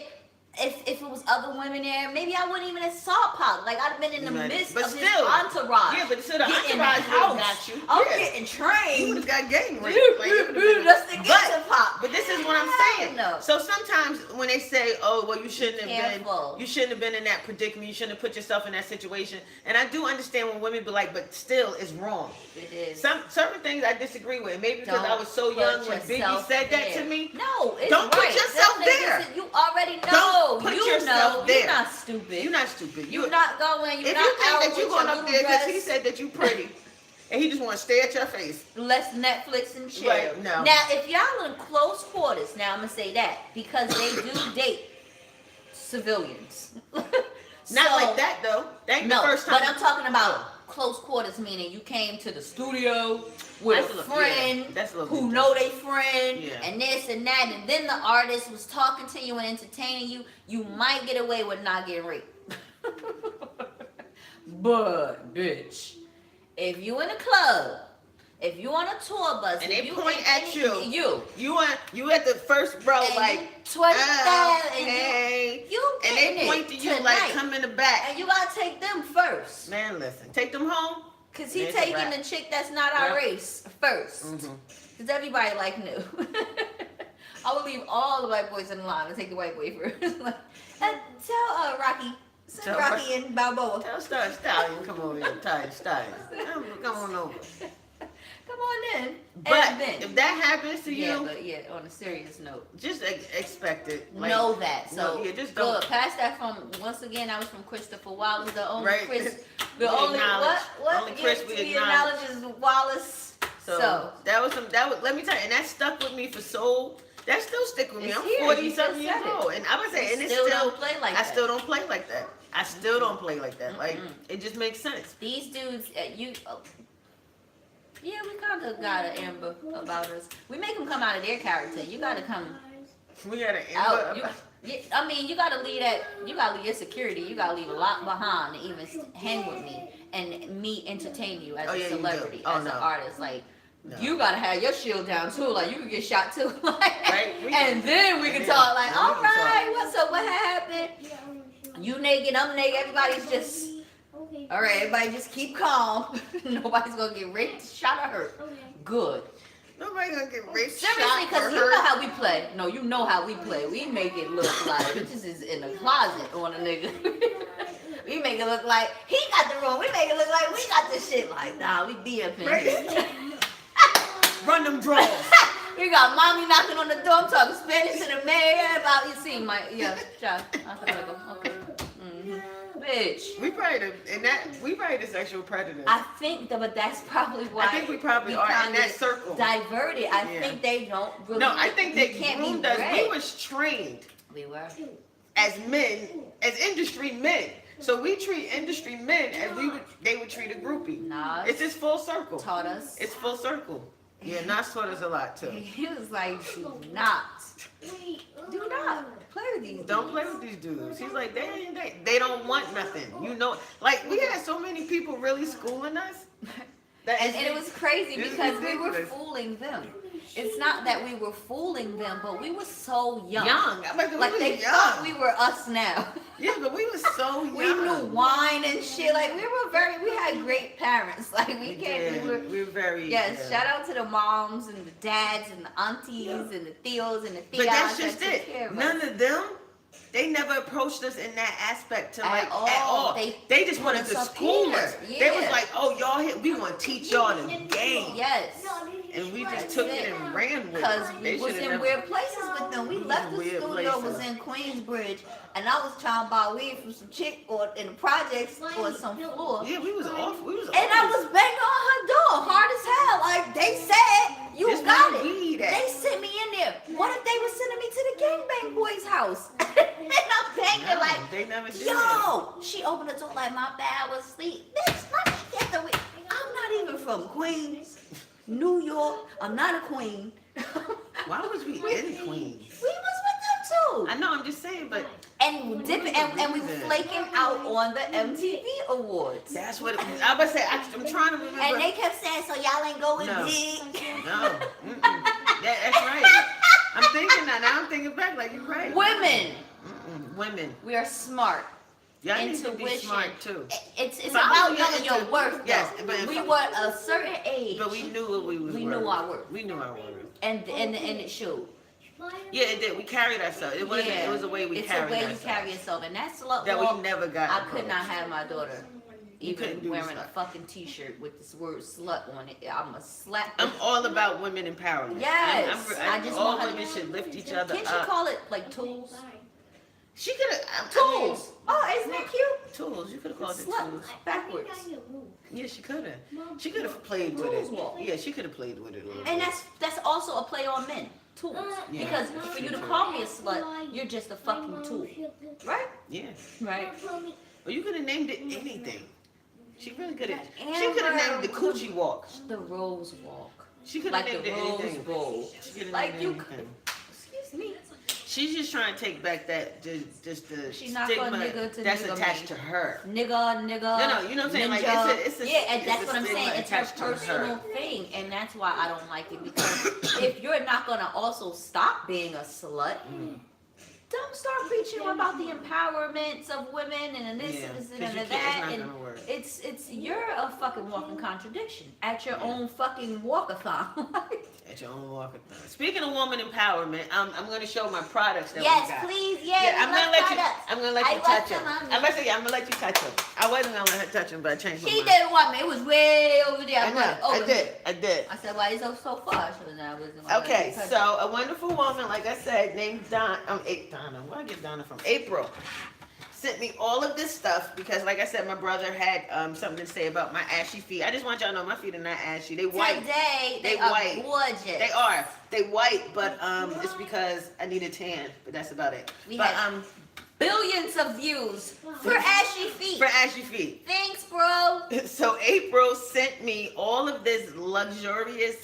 If it was other women there, maybe I wouldn't even have saw Pac. Like I'd have been in the Right. midst But of still, his entourage. Yeah, but still the Getting in the entourage would have house. got you. I'm Yeah. getting You trained. would have got gang raped. Like, it would've been- That's the get to Pac. But this is what I'm saying. No. So sometimes when they say, "Oh, well, you shouldn't have Careful. been in that predicament. You shouldn't have put yourself in that situation," and I do understand when women be like, "But still, it's wrong." It is. Some certain things I disagree with. Maybe because I Don't was so put young when Biggie yourself said that there. to me. No, it's Don't put right. yourself That's- there. listen, you already know. Don't put you yourself know. there. You're not stupid. You're not stupid. You're not going. You're If not you think out that with you're going your up little there because he dress. said that you pretty, and he just want to stare at your face. Let's Netflix and chill. Right, no. Now, if y'all in close quarters, now I'm gonna say that because they do date civilians. Not So- like that though. That ain't No, the first time. but I'm talking about close quarters, meaning you came to the studio with That's a a little- friend yeah, that's a little who bit know they friend Yeah. and this and that, and then the artist was talking to you and entertaining you. You might get away with not getting raped. But bitch, if you in a club, if you on a tour bus, And if they you point in at any- you. You at the first row and like, you twerk that, and hey, you and getting they point it to you tonight. like, come in the back. And you gotta take them first. Man, listen, take them home. Cause he It's a taking wrap. the chick that's not our Yeah. race 1st. Mhm. Cause everybody like new. I would leave all the white boys in line and take the white boy first. Like, and tell Rocky, send Tell Rocky and Balboa. Tell Stallion, come over here, Stallion. Come on over. Come on in. But and then, if that happens to yeah, you, but yeah, on a serious note, just expect it. Like, know that. So no, yeah, just don't. good. Pass that from once again. That was from Christopher Wallace, the only Right. Chris, We the only acknowledge. what? Only Chris Yeah, we to be acknowledge. acknowledged is Wallace. So that was let me tell you, and that stuck with me for so. That still stick with me. It's I'm here. 40 You something just years said it. old, and I would say, and it's Still still don't play like I that. still don't play like that. I still don't play like that. Like Mm-mm. it just makes sense. These dudes, yeah, we kind of got an Amber about us. We make them come out of their character. You got to come We got an out. I mean, you got to leave that. You got to leave your security. You got to leave a lot behind to even hang with me and me entertain you as Oh, a yeah, you do. celebrity, Oh, as no. an artist. Like No. you got to have your shield down too. Like you could get shot too. Like, Right? and then we can Yeah. talk. Like, Then we all can right, what's up? What happened? You naked, I'm naked. Everybody's just. All right, everybody just keep calm. Nobody's gonna get raped, shot, or hurt. Good. Nobody gonna get raped, Seriously, shot, or because you hurt. know how we play. No, you know how we play. We make it look like bitches is in a closet on a nigga. We make it look like he got the room. We make it look like we got this shit. Like, nah, we be up in here. Run them draws. We got mommy knocking on the door. I'm talking Spanish to the mayor about you see my child. Okay. Bitch. We probably the sexual predators. I think that, but that's probably why. I think we probably are in kinda that circle. Diverted. I Yeah. think they don't really. No, I think they can't be groomed us. We read. was trained We were. as men, as industry men. So we treat industry men as they would treat a groupie. Nas It's just full circle. taught us. It's full circle. Yeah, Nas taught us a lot too. He was like, do not play with these. Don't dudes. play with these dudes. He's like, they don't want nothing. You know, like we had so many people really schooling us. That And is- it was crazy it's because we were ridiculous. fooling them. It's not that we were fooling them, but we were so young. young. Like, Like we they was thought young. we were us now. Yeah, but we was so young. We knew wine and shit. Like we had great parents. Like we did. We were very. Yes, yeah. shout out to the moms and the dads and the aunties and the theos and the theas. But that's just that took care it. of None us. of them, they never approached us in that aspect to like all. at all. They just wanted to us up school here. us. They was Yeah. like, oh y'all here, we gonna teach y'all the game. Yes. And we just took it and ran with Because it. we They was should've in never- weird places with them. We left the Weird studio, places. was in Queensbridge, and I was trying to buy weed from some chick or in the projects or some floor. Yeah, we was off. And I was banging on her door, hard as hell. Like they said, you This got where it. weed at? They sent me in there. What if they were sending me to the gangbang boys' house? And I'm banging No, like, they never did that. yo. She opened the door like, my bad, I was asleep. Bitch, let me get the weed. I'm from Queens, New York. I'm not a queen. Why was we in Queens? We was with them too. I know, I'm just saying, but And dipping and we flaking out on the MTV Awards. that's what it was. I was about to say, I'm trying to remember. And they kept saying, so y'all ain't going No. big. No. Yeah, that's right. I'm thinking that. Now I'm thinking back, like, you're right. Women, Women. we are smart. Y'all need to be Intuition. smart, too. It's But about yeah, knowing your worth. yes, though. but if we I- were a certain age. But we knew what we was We worth. knew our worth. We knew our worth. and it showed. Yeah, it did. We carried ourselves. It wasn't. Yeah. It was a way we it's carried a way ourselves. you carry yourself, and that's slut that walk. we never got. I could not have my daughter You couldn't even do wearing a slut. fucking t-shirt with this word slut on it. I'm a slap. I'm all about women empowerment. Yes. I just all want her- women should lift each other Can't you up. call it like tools? She could have Tools. Oh, isn't that cute? Tools. You could have called it Slut tools. backwards. Yeah, she could have. She could have played with Tools it. walk. Yeah, she could have played with it a little And bit. that's also a play on men. Tools. Yeah. Because for you to call me a slut, you're just a fucking tool. Right? Yeah. Right. Well, you could have named it anything. She really could have. Amber She could have named the could- coochie walk. The rose walk. She could have Like named the it rose anything. bowl. She could have Like named you it anything. Excuse me. She's just trying to take back that just the She not stigma gonna nigga to that's nigga attached me. to her. Nigga. No, you know what I'm saying? Like, ninja. it's a yeah, and it's that's a what I'm stigma saying. It's her attached to her. personal thing, and that's why I don't like it. Because if you're not gonna also stop being a slut, don't start preaching about the empowerments of women and this Yeah, and this 'cause and you can't- that. it's not And gonna work. it's you're a fucking walking contradiction at your own fucking walkathon. At your own walkathon. Speaking of woman empowerment, I'm going to show my products that we Yes, got. please. Yeah, Yeah, I'm gonna let you. I'm gonna let you I love touch them them. on me. I'm gonna let you touch them. I wasn't gonna let her touch them, but I changed my She mind. didn't want me. It was way over there. I I'm know. like, oh, I did. I did. I said, why is it so far? She was, I wasn't gonna Okay, let you touch so a wonderful woman, like I said, named Donna. Where I get Donna from? April. Sent me all of this stuff because, like I said, my brother had something to say about my ashy feet. I just want y'all to know my feet are not ashy. They it. white. Today, They they are white. gorgeous. They are. They white, but it's because I need a tan. But that's about it. We But had billions of views for ashy feet. for ashy feet. Thanks, bro. So April sent me all of this luxurious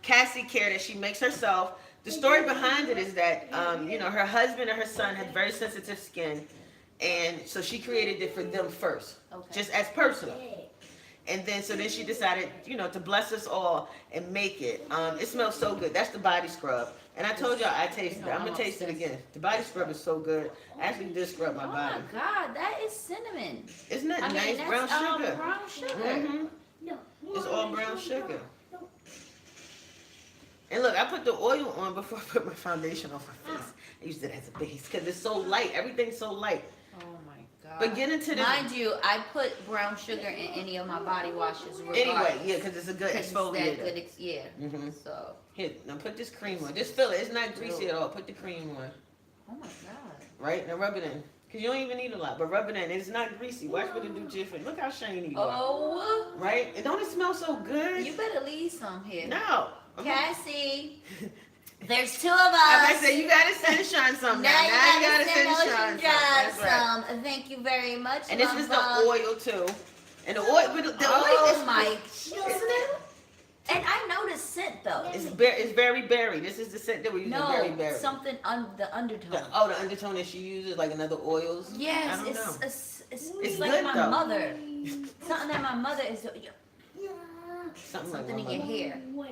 Cassie care that she makes herself. The story behind it is that her husband and her son had very sensitive skin, and so she created it for them first, Okay. just as personal. And then she decided, to bless us all and make it. It smells so good. That's the body scrub. And I told y'all I tasted it. I'm gonna taste it again. The body scrub is so good. I actually did scrub my Oh body. my God, that is cinnamon. Isn't that I mean, nice? that's Brown sugar. brown sugar. hmm It's all brown sugar. And look, I put the oil on before I put my foundation on my face. I used it as a base because it's so light. Everything's so light. Oh my God. But get into the Mind you, I put brown sugar in any of my body washes. anyway, yeah, because it's a good 'Cause it's that exfoliator. good yeah. Mhm. So, Here, now put this cream on. Just feel it. It's not greasy at all. Put the cream on. oh my God. Right? Now rub it in. Because you don't even need a lot, but rub it in. It's not greasy. Watch what it do different. Look how shiny you are. Oh, Right? And don't it smell so good? you better leave some here. No. Cassie, there's two of I us. might say you gotta send Sean some now. Now you gotta send Sean Ocean some. Drive That's right. some. Thank you very much. And this is the Mama. oil too. And the oil, but the oil Oh is my isn't it? And I know the scent though. It's very berry. This is the scent that we're using. Very No, berry. something the undertone. The undertone that she uses, like another oils. Yes, I don't know. it's like good, my though. mother. Something that my mother is. Something like Something my in your mother. hair.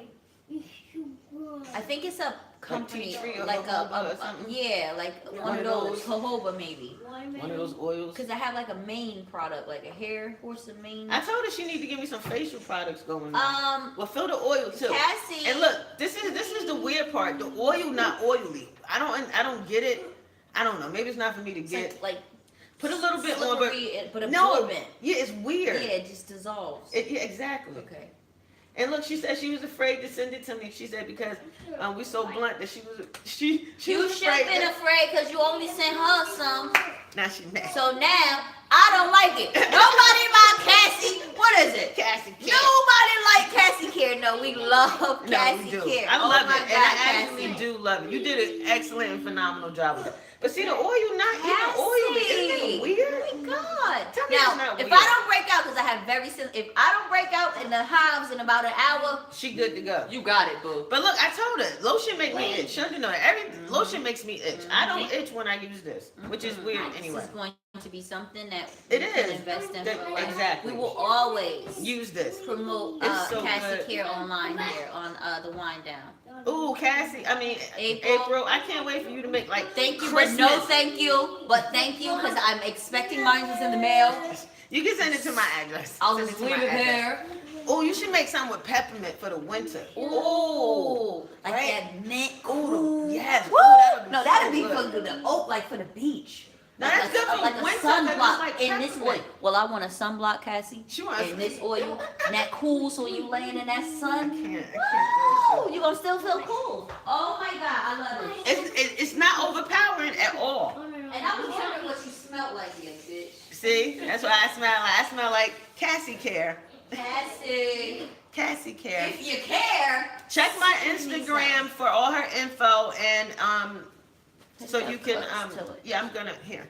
I think it's a company, tea tree or like jojoba or something? yeah, like one of those jojoba maybe. One of those oils. Because I have like a main product, like a hair horse and mane. I told her she need to give me some facial products going on. Well, fill the oil too. Cassie. And look, this is the weird part. The oil not oily. I don't get it. I don't know. Maybe it's not for me to It's get. like Put a little bit on, slippery, but no. absorbent. Yeah, it's weird. Yeah, it just dissolves. Yeah, exactly. Okay. And look, she said she was afraid to send it to me. She said because we so blunt that she You was should have afraid. been afraid because you only sent her some. Now she mad. So now I don't like it. Nobody like Cassie. What is it? Cassie can't. Nobody like Cassie Care know we love No, we Cassie do. Care. I Oh love my it, and God, I actually Cassie. do love it. You did an excellent and phenomenal job with it. But see, the oil not even oily. Isn't it weird? Oh my God. Tell me Now, it's not if weird. I don't break out, because I have if I don't break out in the hives in about an hour, She good to go. you got it, boo. But look, I told her lotion make me itch. Don't you know that? Lotion makes me itch. I don't itch when I use this, which is weird anyway. This is going to be something that It we can is. invest in. That- for life. exactly. We will always Use this. promote It's so Cassie good. Care online here on the Wind Down. Ooh, Cassie. I mean, April. April. I can't wait for you to make like Thank you, Christmas. but no thank you. But thank you, because I'm expecting mine is in the mail. You can send it to my address. I'll Send just to my leave it address. there. Oh, you should make something with peppermint for the winter. Ooh, like right. that mint. Ooh, yes. Woo! Ooh, No, so that'd be good. for the like for the beach. No, that's good for like a winter, 'cause it's sunblock like in this peppermint. oil. Well, I want a sunblock, Cassie. She wants- in this oil, and that cool, so you laying in that I sun. can't do Woo! it. You gonna still feel cool. Oh my God, I love it. It's not overpowering at all. And I was wondering what you smelled like, you bitch. See, that's what I smell like. I smell like Cassie Care. Cassie, Cassie Care. if you care. Check my Instagram for all her info and so you can yeah, I'm gonna here.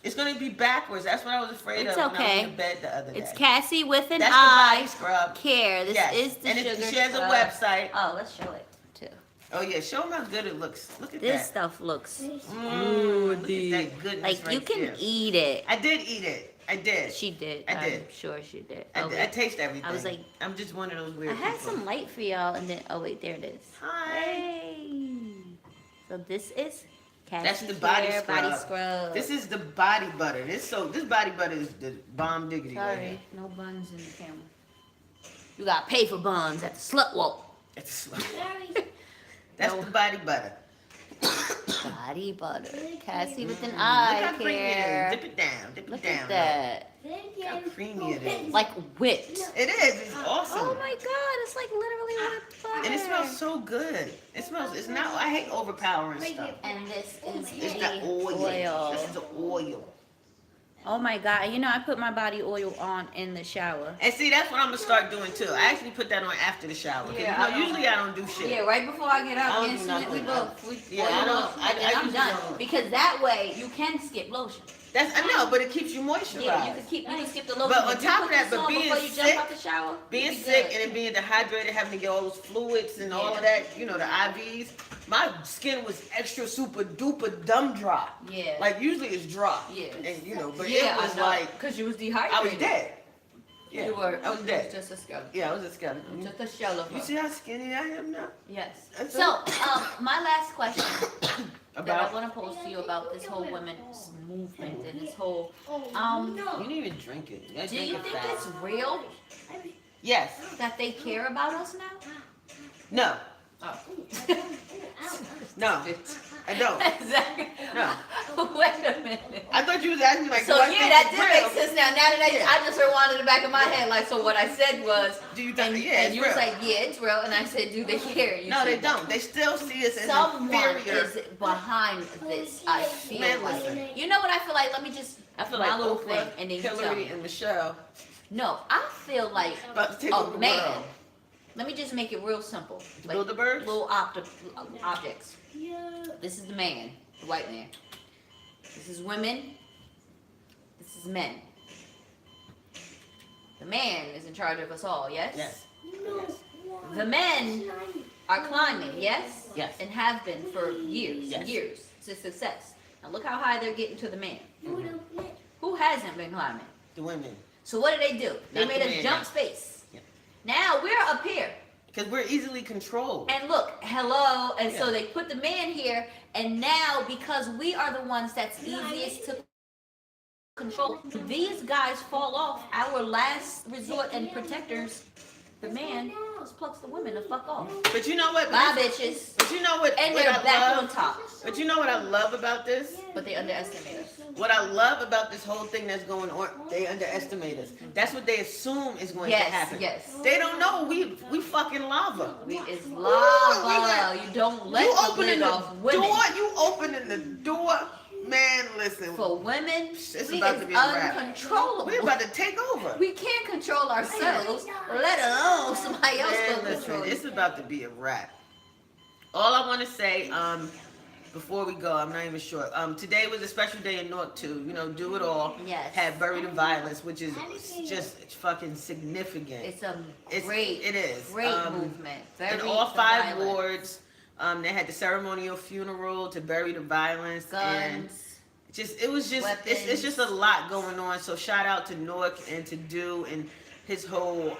It's gonna be backwards. That's what I was afraid It's of when I was okay. in bed the other day. It's Cassie with an That's the I. body scrub. Care. This Yes. is the And sugar she has a scrub. website. Oh, let's show it too. Oh yeah, show them how good it looks. Look at This that. stuff looks Look at that goodness like right you can there. eat it. I did eat it. I did. She did. I did. I'm sure she did. I, Oh, I wait. taste everything. I was like- I'm just one of those I weird had people. some light for y'all, and then there it is. Hi. Hey. So this is Cassie That's the body Care scrub. body scrub. This is the body butter. This body butter is the bomb diggity right Sorry, here. no buns in the camera. You gotta pay for buns at the slut walk. It's that's the body butter. Body butter. Cassie with an Look eye how creamy it care. is. Dip it down. Dip Look it down. at that. Look how creamy it is. Like whipped. It is. It's awesome. Oh my god, it's like literally whipped butter. And it smells so good. It smells. It's not. I hate overpowering stuff. And this is It's the oil. This is the oil. Oh my god, you know I put my body oil on in the shower. And see, that's what I'm gonna start doing too. I actually put that on after the shower. 'Cause, Yeah, I don't- usually I don't do shit. Yeah, right before I get I up, don't do instantly nothing. we Yeah, oil I don't- up, I and then I'm usually done. don't. Because that way you can skip lotion. I know, but it keeps you moisturized. Yeah, you can skip the lotion. But on If you top put of that, this but on being before you sick- jump out the shower, Being you be sick good. and then being dehydrated, having to get all those fluids and all of that, you know, the IVs. My skin was extra super duper dumb dry. Yeah. Like usually it's dry. Yeah. And you know, but yeah, it was I know. like Because you was dehydrated. I was dead. Yeah. You were. I was dead. Just a skeleton. Yeah, I was a skeleton. Just a shell of You her. see how skinny I am now? Yes. That's So, my last question that I About want to pose to you about this whole women's movement and this whole, you didn't even drink it. I do drink you it think fast. it's real Yes. that they care about us now? No. Oh. No. I don't. Exactly. No. Wait a minute. I thought you was asking me like, So do I yeah, think that it's did real? make sense now. Now that I just heard one in the back of my head, like, so what I said was, Do you think? and, Yeah, and it's you real. was like, yeah, it's real, and I said, do they care? You No, they said, don't. They still see us as Someone inferior. is behind this. I feel Man, like. listen. You know what I feel like? Let me just. I feel my like little Oprah, thing, and then you tell Hillary, me. and Michelle No, I feel like about to take a over the man. world. Let me just make it real simple. Like Bilderbergs? little objects. This is the man, the white man. This is women. This is men. The man is in charge of us all, yes? Yes. The men are climbing, yes? Yes. And have been for years Yes. and years to success. Now look how high they're getting to the man. Who hasn't been climbing? The women. So what do? They Not made the us man, jump no. space. Yeah. Now we're up here. Because we're easily controlled. And look, hello. And so Yeah. they put the man here, and now because we are the ones that's easiest to control, these guys fall off. Our last resort and protectors, the man just plucks the women to fuck off. But you know what? Bye, bitches. But you know what? And what they're I back love? on top. But you know what I love about this? But they underestimate us. What I love about this whole thing that's going on, they underestimate us. That's what they assume is going to Yes, happen. yes. They don't know we fucking lava. We is Ooh, lava. look at- You don't let you the opening lid the off women. door. You opening the door. Man, listen. For women, It's we about is to be a wrap. uncontrollable. We're about to take over. We can't control ourselves, let alone somebody else Man, go listen, control it's you. about to be a wrap. All I want to say, before we go, I'm not even sure. Today was a special day in Newark too. You know, do it all. Yes. Had Bury the Violence, which is just fucking significant. It's a It is. great movement. In Very all 5 violent. wards, they had the ceremonial funeral to bury the violence. And Guns. it was just it's just a lot going on. So shout out to Newark and to Do and his whole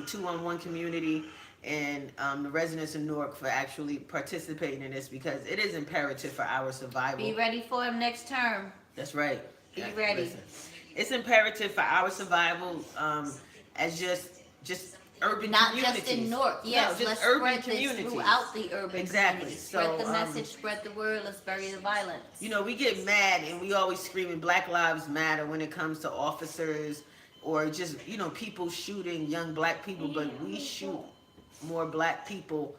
211 community and the residents of Newark for actually participating in this, because it is imperative for our survival. Be ready for him next term. That's right. Be ready. Listen, it's imperative for our survival as just urban Not communities. just in Newark. Yes, just let's urban spread this communities. throughout the urban Exactly. communities. Spread So, the message, spread the word. Let's bury the violence. You know, we get mad and we always screaming Black Lives Matter when it comes to officers or just, you know, people shooting young black people, but we shoot more black people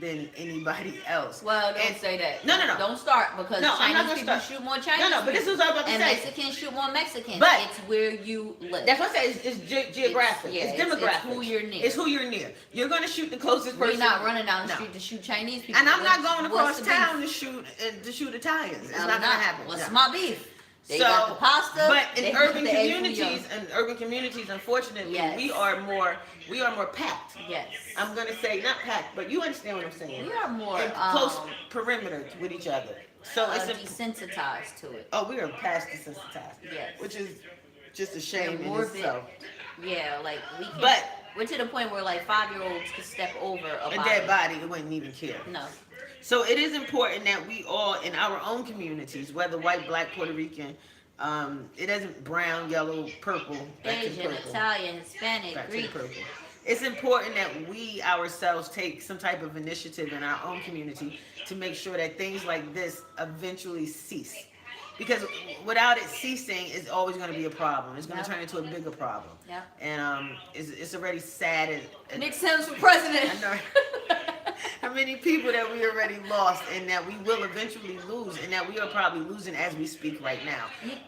than anybody else. Well, don't And- say that. No. Don't start, because No, I'm not Chinese gonna people start. shoot more Chinese No, but this is what I'm about to and say. Mexicans shoot more Mexicans. But- it's where you live. That's what I say. It's geographic. It's- It's, yeah, it's demographic. who you're near. It's who you're near. You're gonna shoot the closest We're person. not running down the No. street to shoot Chinese people. And I'm not What's- going what's across the town beef? to shoot Italians. It's I'm not gonna happen. What's No. my beef? They So, got the pasta. but they in got urban the communities, egg unfortunately, Yes. we are more packed. fouillon. Yes. I'm gonna say not packed, but you understand what I'm saying. We are more In close perimeter with each other. So it's a, desensitized to it. we are past desensitized. Yes. Which is just a shame in morbid. itself. Yeah, like we can. But we're to the point where like 5-year-olds could step over a dead body, it wouldn't even care. No. So it is important that we all, in our own communities, whether white, black, Puerto Rican, it isn't brown, yellow, purple, back to Asian, purple. Italian, Hispanic, Back to Greek. purple. It's important that we ourselves take some type of initiative in our own community to make sure that things like this eventually cease. Because without it ceasing, it's always going to be a problem. It's going Yep. to turn into a bigger problem. Yep. And it's already sad. Nick Sims for president. I know how many people that we already lost and that we will eventually lose, and that we are probably losing as we speak right now.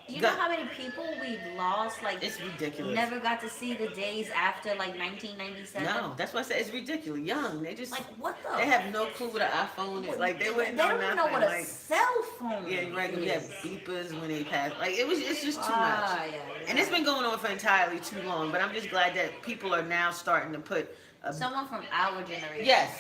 You know how many people we've lost? Like, It's ridiculous. never got to see the days after like 1997. No, that's why I said it's ridiculous. Young, they just Like, what the? they have no clue what an iPhone is. Like they wouldn't know don't even know nothing. what a Like, cell phone yeah, you're right. We is. have beepers when they pass. Like it's just too Ah, much. yeah, And it's been going on for entirely too long. But I'm just glad that people are now starting to put someone from our generation. Yes.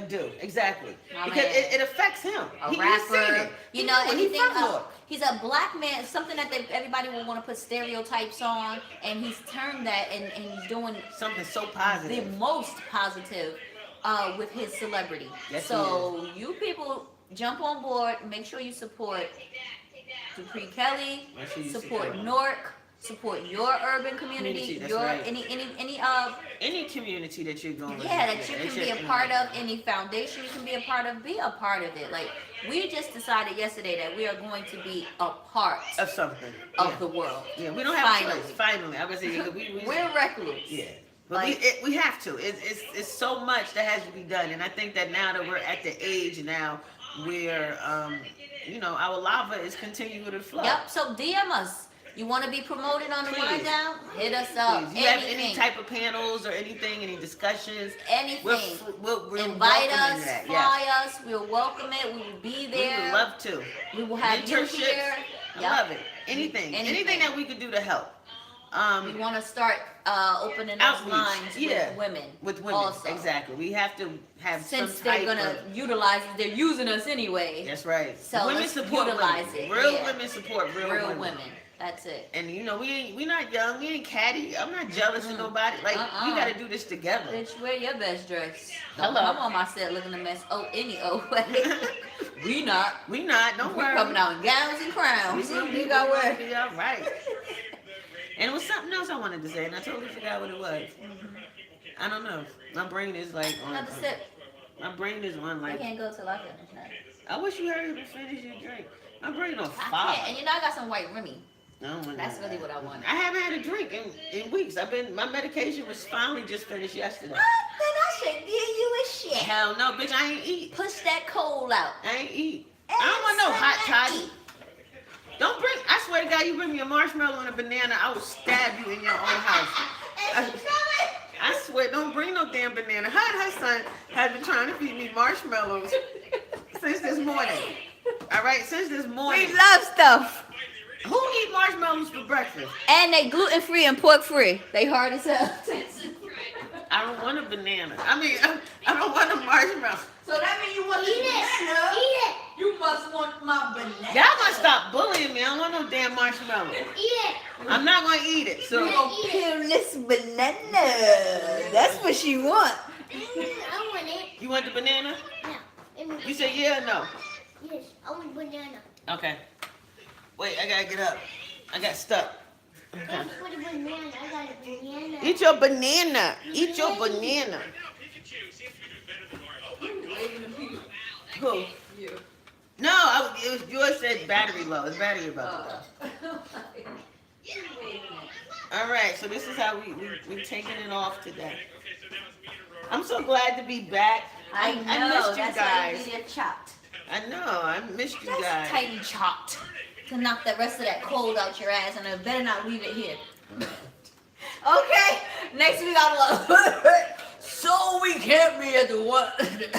Do exactly My because man. it affects him. a He's seen rapper. it. You He know, knew it. He anything. from Newark. He's a black man. Something that everybody will want to put stereotypes on, and he's turned that and he's doing Something so the positive. most positive with his celebrity. Yes, so you people jump on board. Make sure you support Dupree Kelly. Make sure you Support support. Newark. Support your urban community. Community, that's Your right. any Any community that you're going. yeah, that you can be a part of, any foundation you can be a part of, be a part of it. Like, we just decided yesterday that we are going to be a part of something. of the world. Yeah, we don't have a Finally. choice. Finally, I was saying we We're recluse. yeah. But Like- we have to. It's so much that has to be done, and I think that now that we're at the age now where our lava is continuing to flow. Yep. So DM us. You want to be promoted on the Please. Wind Down? Hit us up. Please, you have any Anything. type of panels or anything, any discussions? Anything. We're Invite welcoming us. that. Fly us. We'll welcome it. We will be We there. would love to. We will have you Mentorships. here. I Yep. love it. Anything that we could do to help. We want to start opening those Outreach, lines yeah, with women. with women. Also. Exactly. We have to have Since some they're type gonna of. utilize it, they're using us anyway. That's right. So Women let's support utilize women. it, Real yeah. women support real, Real women. women. That's it. And we not young, we ain't catty. I'm not jealous of nobody. Like we gotta do this together. Bitch, wear your best dress. Hello. Don't come on my set looking a mess. Oh, any old way. We not. We not, don't We worry. coming out in gowns and crowns. You got we what? be all right. And it was something else I wanted to say, and I totally forgot what it was. I don't know. My brain is like on. Another sip. My brain is on I like. can't go till I finish that. I wish you hurry up and finish your drink. My brain on I fire. can't. And you know I got some white Remy. I don't want That's that. really what I wanted. I haven't had a drink in weeks. My medication was finally just finished yesterday. Then I should give you a shit. Hell no, bitch, I ain't eat. Push that coal out. I ain't eat. I don't want no hot toddy. Don't bring. I swear to God, you bring me a marshmallow and a banana, I will stab you in your own house. I swear, don't bring no damn banana. Her and her son have been trying to feed me marshmallows since this morning. All right, since this morning. We love stuff. Who eat marshmallows for breakfast? And they gluten free and pork free. They hard as hell. I don't want a banana. I don't want a marshmallow. So that means you want to eat it. Eat it. You must want my banana. Y'all must stop bullying me. I don't want no damn marshmallow. Eat it. I'm not gonna eat it. So You gonna peel this banana. That's what she want. I want it. you want the banana? No. You say yeah or no? Yes, I want banana. Okay. Wait, I gotta get up. I got stuck. Okay. Thank you for the banana. I got a banana. Eat your banana. Eat your banana. Who? You. No, it was yours said battery low. It's battery about to go. All right, so this is how we're taking it off today. I'm so glad to be back. I know. I missed you That's guys. why you get chopped. I know. I missed you Just guys. tighty chopped to knock the rest of that cold out your ass, and I better not leave it here. Okay. Next week I'm like, so we can't be at the one.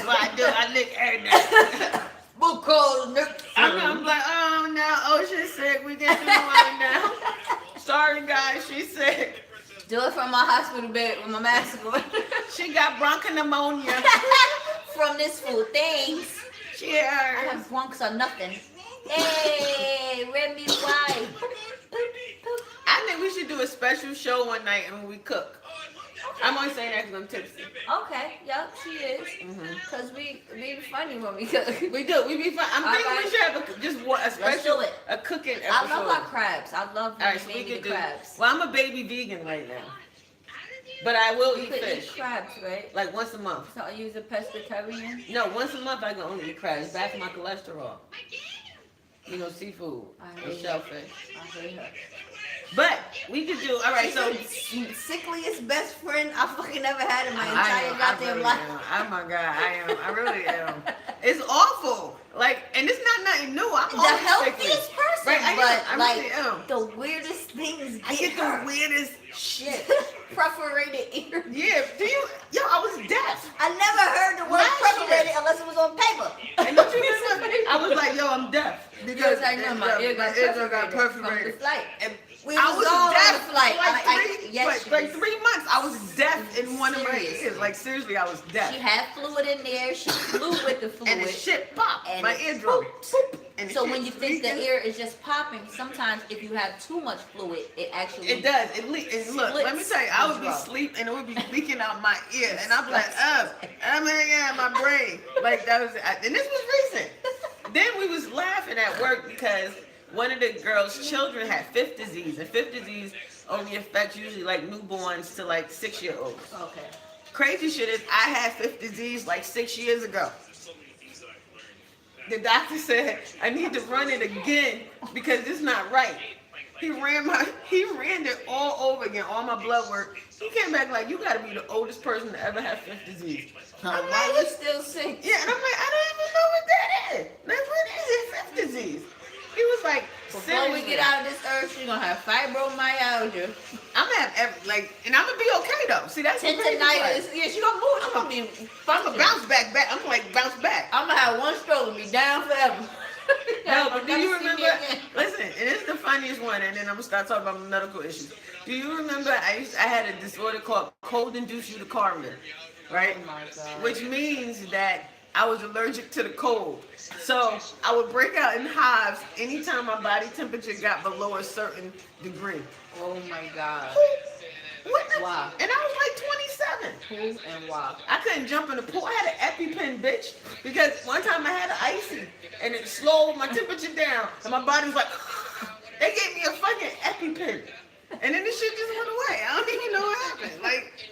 Well, I do. I lick every day. Because next I'm like, oh no, oh she's sick. We can't do one now. Sorry guys, she's sick. do it from my hospital bed with my mask on. She got bronchopneumonia. From this food. Thanks. She I hurt. have bronx or nothing. Hey, Remy White. I think we should do a special show one night and we cook. I'm only saying that because I'm tipsy. Okay, yep, she is. Mhm. Cause we be funny when we cook. We do. We be fun. I'm thinking Alright. we should have a special, do it. a cooking episode. I love our crabs. I love All right, so we baby could do. crabs. Well, I'm a baby vegan right now, but I will You eat could fish eat crabs, right? like once a month. So I use a pescatarian. No, once a month I can only eat crabs. It's bad for my cholesterol. You know, seafood I and hate shellfish. I hate her. But we could do. All right, so Sickliest best friend I fucking ever had in my I entire am, I goddamn really life. am. Oh my god, I am. I really am. It's awful. Like, and it's not nothing new. I'm The always healthiest sickly. person, Right, I am. but I like really am. the weirdest things I get her. the weirdest shit. Perforated ear. Yeah, do you? Yo, I was deaf. I never heard the word Last perforated year. unless it was on paper. And don't you remember? I was like, yo, I'm deaf. Because I know my ear got perforated from the flight. And We I was all on deaf the flight. for like Yes, like she 3 months. I was deaf in one of my Seriously. ears. Like seriously, I was deaf. She had fluid in there. She flew with the fluid. And the shit popped. And My it eardrum. pooped. And the So shit when you think the leaking. ear is just popping, sometimes if you have too much fluid, it actually It does. It leaks. And look, let me tell you, I would be Splits. asleep and it would be leaking out my ear, and I'd be like, I'm in yeah, my brain. Like that was, and this was recent. Then we was laughing at work because one of the girls' children had fifth disease, and fifth disease only affects usually like newborns to like 6-year-olds. Okay. Crazy shit is I had fifth disease like 6 years ago. The doctor said I need to run it again because it's not right. He ran it all over again, all my blood work. He came back like, you gotta be the oldest person to ever have fifth disease. I'm Why like, you still sick? yeah, and I'm like, I don't even know what that is. Like, what is it, fifth disease? He was like, Before we seriously, get out of this earth, she's gonna have fibromyalgia, I'm gonna have and I'm gonna be okay though. See, that's the crazy part. tendinitis. Yeah, she gonna move. She gonna be I'm functioning. gonna bounce back. I'm like bounce back. I'm gonna have one stroke and be down forever. No, but do Never you see me remember? again. Listen, and it's the funniest one, and then I'm gonna start talking about my medical issues. Do you remember? I had a disorder called cold-induced urticaria, right? Oh my God. Which means that I was allergic to the cold. So I would break out in hives anytime my body temperature got below a certain degree. Oh my God. What the? Wow. And I was like 27. Who and why? I couldn't jump in the pool. I had an EpiPen, bitch, because one time I had an icy and it slowed my temperature down, and my body was like, they gave me a fucking EpiPen, and then this shit just went away. I don't even know what happened. Like,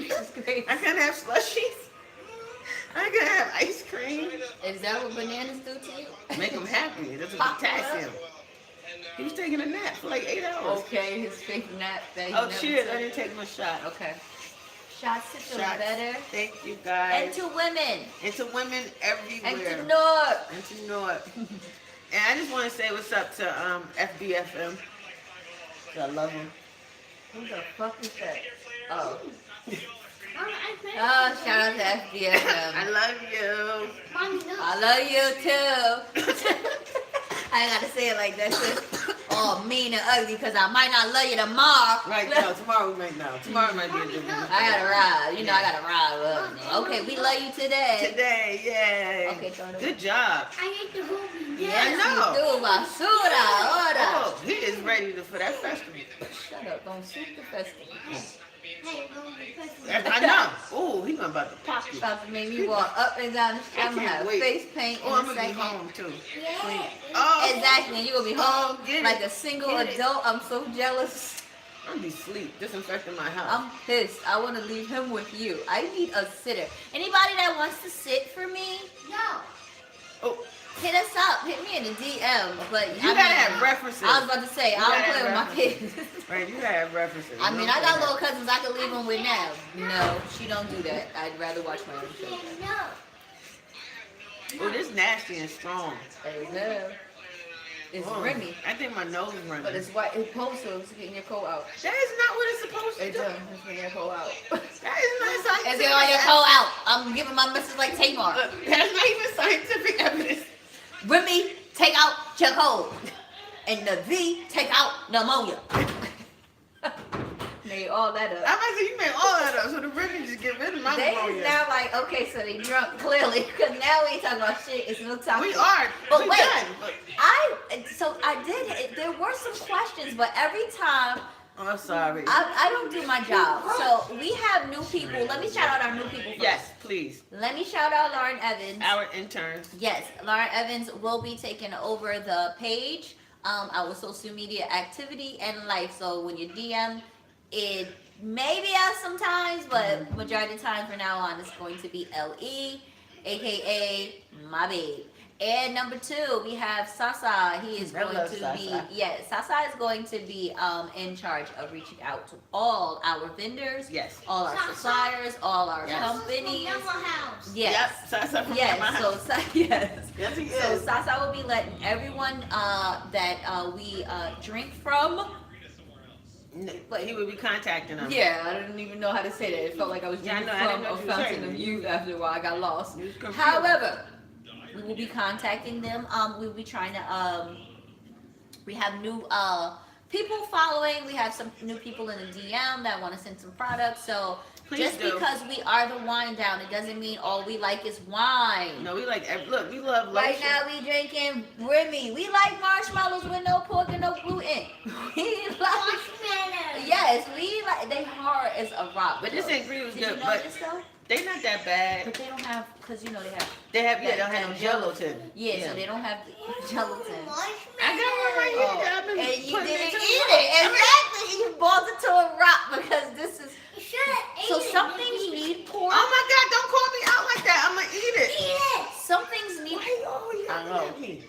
This is crazy. I couldn't have slushies. I couldn't have ice cream. Is that what bananas do to you? Make them happy. That's a Pop potassium. He was taking a nap for like 8 hours. Okay, his fake nap that he Oh, never cheers. took. I didn't take my shot. Okay. Shots to feel Shots. better. Thank you, guys. And to women. And to women everywhere. And to North. And to North. And I just want to say what's up to FBFM. I love him. Who the fuck is that? Oh. Mama, I played. Oh, shout out to FBFM. I love you. Mommy, no. I love you too. I gotta say it like that, sis. Oh, mean and ugly, because I might not love you tomorrow. Right now, tomorrow we might know. Tomorrow might be a good one. I gotta ride. You know, I gotta ride. Okay, we love you today. Today, yay. Okay, throw it away. Good job. I hate the movie. Yes, I know. you do, basura. Ora. Oh, he is ready for that festival. Shut up. Don't shoot the festival. Hey, movie, I know. Ooh, he about to pop you. About to make me walk up and down the street. I I'm gonna can't have wait. face paint in Oh, I'm a going to be second. home too. Yeah. Oh, Exactly. And you will be home get it. like a single Get it. adult. I'm so jealous. I'm going to be asleep, disinfecting my house. I'm pissed. I want to leave him with you. I need a sitter. Anybody that wants to sit for me, No. Oh, hit us up. Hit me in the DM. But you got to have references. I was about to say, You I don't gotta play with my have kids. Right, you got to have references. I You mean, don't I got play little cousins I could leave them with now. No, she don't do that. I'd rather watch my own show. No. that. Oh, this nasty and strong. Hey, no. It's Oh, Remy. I think my nose is running. But it's white. It's supposed to. It's getting your coat out. That is not what it's supposed to It do. does. It's getting your coat out. That is not scientific. It's getting all your coat out. I'm giving my message like Tamar. Look, that's not even scientific evidence. Remy, take out your cold. And the V, take out pneumonia. Made all that up. I'm about to say, you made all that up, so the Remy just get rid of my They is pneumonia. now like, okay, so they drunk clearly. Because now we ain't talking about shit. It's no talking. We are. But we wait. done. But, I did, there were some questions, but every time oh, I'm sorry. I don't do my job. So we have new people. Let me shout out our new people first. Yes, please. Let me shout out Lauren Evans. Our interns. Yes, Lauren Evans will be taking over the page, our social media activity and life. So when you DM, it may be us sometimes, but majority of the time from now on, it's going to be LE, aka my babe. And number 2, we have Sasa. He is I going love to Sasa. be, yes, Sasa is going to be in charge of reaching out to all our vendors, Yes. all our Sasa. suppliers, all our Yes. companies. Yellow House. Yes. Yep. Sasa from Yes, my house. yes. Yes, he So is. Sasa will be letting everyone that we drink from. He would be contacting them. Yeah, I didn't even know how to say that. It felt like I was Yeah, I drinking know, I didn't from know a what you were fountain saying. of youth. After a while, I got lost. You was confused. However, we will be contacting them. We will be trying to. We have new people following. We have some new people in the DM that want to send some products. So Please just do. because we are the wine down, it doesn't mean all we like is wine. No, we like, look, we love Right lotion. now we drinking Remy. We like marshmallows with no pork and no gluten. We like, Marshmallow. yes, we like. They hard as a rock. But this though. ain't green was Did you good, know but this though? they not that bad. But they don't have, cause you know they have. They don't have no gelatin. Yeah, so they don't have the gelatin. I got one right here. Oh, that I've been and you putting didn't into eat the- it. Exactly. You boiled it to a rock because this is. You should have So ate it. some things need pork. Oh my God! Don't call me out like that. I'm gonna eat it. Eat it. Some things need. Why you always I know. at me?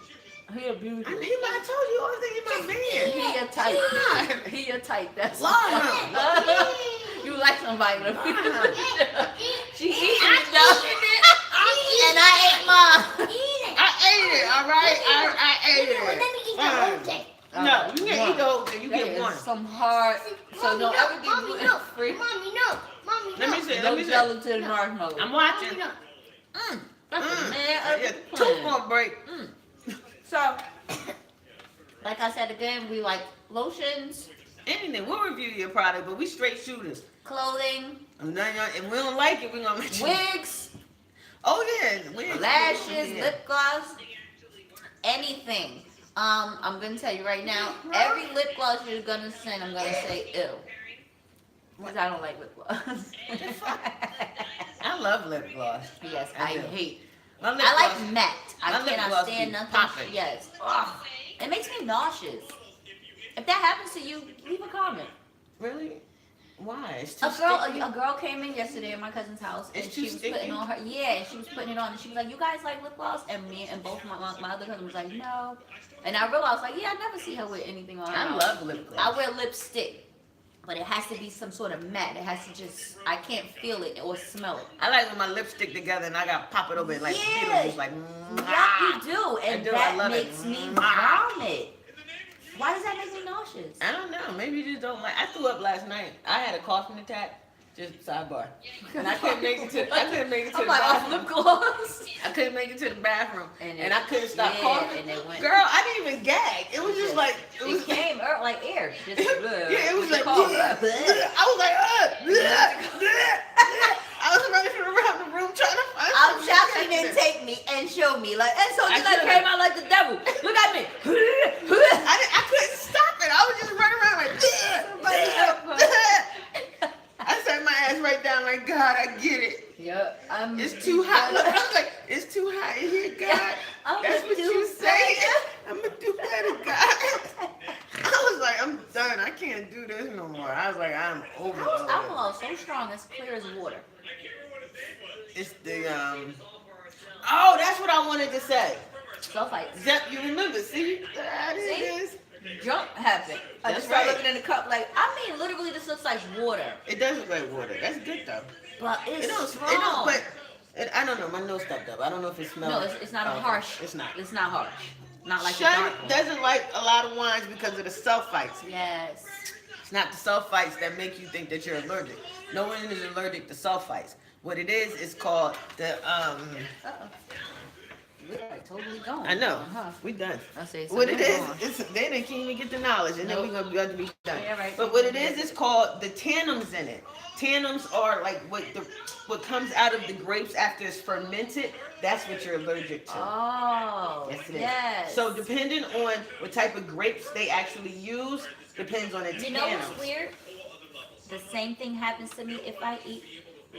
He abused I you. mean, I told you everything in my bed. He a type. God. He a type. That's Lord. You like somebody to She eating I it though. And I ate mine. Eat it. I ate it. All right. I ate Let it. me eat the Fine. whole thing. No, you can't eat the whole thing. You That get is one. some hard. So Mommy, don't no. ever get Mommy, gluten no. free. Mommy, no. Mommy, Let me no. see. Let No me see. gelatin marshmallow. I'm watching. Mommy, no. That's a man Yeah, of the tooth plan. gonna break. So, like I said again, we like lotions, Anything. We'll review your product, but we straight shooters. clothing, And if we don't like it, we gonna mention it. wigs, Oh yeah, wigs. lashes, Yeah. lip gloss, anything. I'm gonna tell you right now, every lip gloss you're gonna send, I'm gonna say ew. Because I don't like lip gloss. I love lip gloss. Yes, I I do. hate. My lip I gloss. like matte. my I lip cannot gloss stand be nothing. popping. Yes. Ugh. It makes me nauseous. If that happens to you, leave a comment. Really? Why? It's too A girl, sticky? a girl came in yesterday at my cousin's house, and It's she too was sticky? putting on her. Yeah, and she was putting it on, and she was like, "You guys like lip gloss?" And me and both my other cousins was like, "No." And I realized, like, yeah, I never see her with anything on her. I mouth. love lip gloss. I wear lipstick. but it has to be some sort of matte. It has to just, I can't feel it or smell it. I like when my lips stick together and I got to pop it over it like Yeah. Beetlejuice, like. Yeah, you do, and I do, I that love it. makes me Mwah. vomit. Why does that make me nauseous? I don't know. Maybe you just don't like. I threw up last night. I had a coughing attack. Just sidebar. And I couldn't make it to. I couldn't make it to I'm the like, oh, bathroom. lip gloss. I couldn't make it to the bathroom, And and it- I couldn't stop yeah, coughing. and it went- Girl, I didn't even gag. It was just like it was. It came like air. Just, Yeah, it was like. cough. I was like, I was running around the room trying to find. I'm something shocked to she catch didn't it. take me and show me. Like, and so I then I could've. came out like the devil. Look at me. I couldn't stop it. I was just running around like. Somebody help her. I sat my ass right down like, God, I get it. Yep. It's too hot. Look, I was like, it's too hot in here, God. I'm That's gonna what do you say. better. I'm gonna do better, God. I was like, I'm done. I can't do this no more. I was like, I'm over How is it. alcohol so strong, as clear as water? It's the Oh, that's what I wanted to say. Sulfite. Zep, you remember? See, that it is. Jump happened. I That's just started right. looking in the cup like, I mean, literally, this looks like water, It does look like water. That's good though. but it's It don't. strong. It don't. But I don't know. My nose stuffed up. I don't know if it smells. no, it's not a harsh. It's not. It's not harsh. Not like the Shun dark one. doesn't like a lot of wines because of the sulfites. Yes. It's not the sulfites that make you think that you're allergic. No one is allergic to sulfites. What it is called the Uh-oh. We're like totally gone. I know. Uh-huh. We done. I say so. What it we're is, gone. it's they didn't even get the knowledge, and then Nope. we're gonna be able to be done. Yeah, right. But what it is called the tannins in it. Tannins are like what comes out of the grapes after it's fermented. That's what you're allergic to. Oh. Yes, it is. Yes. So depending on what type of grapes they actually use, depends on the You know what's tannins. weird? The same thing happens to me if I eat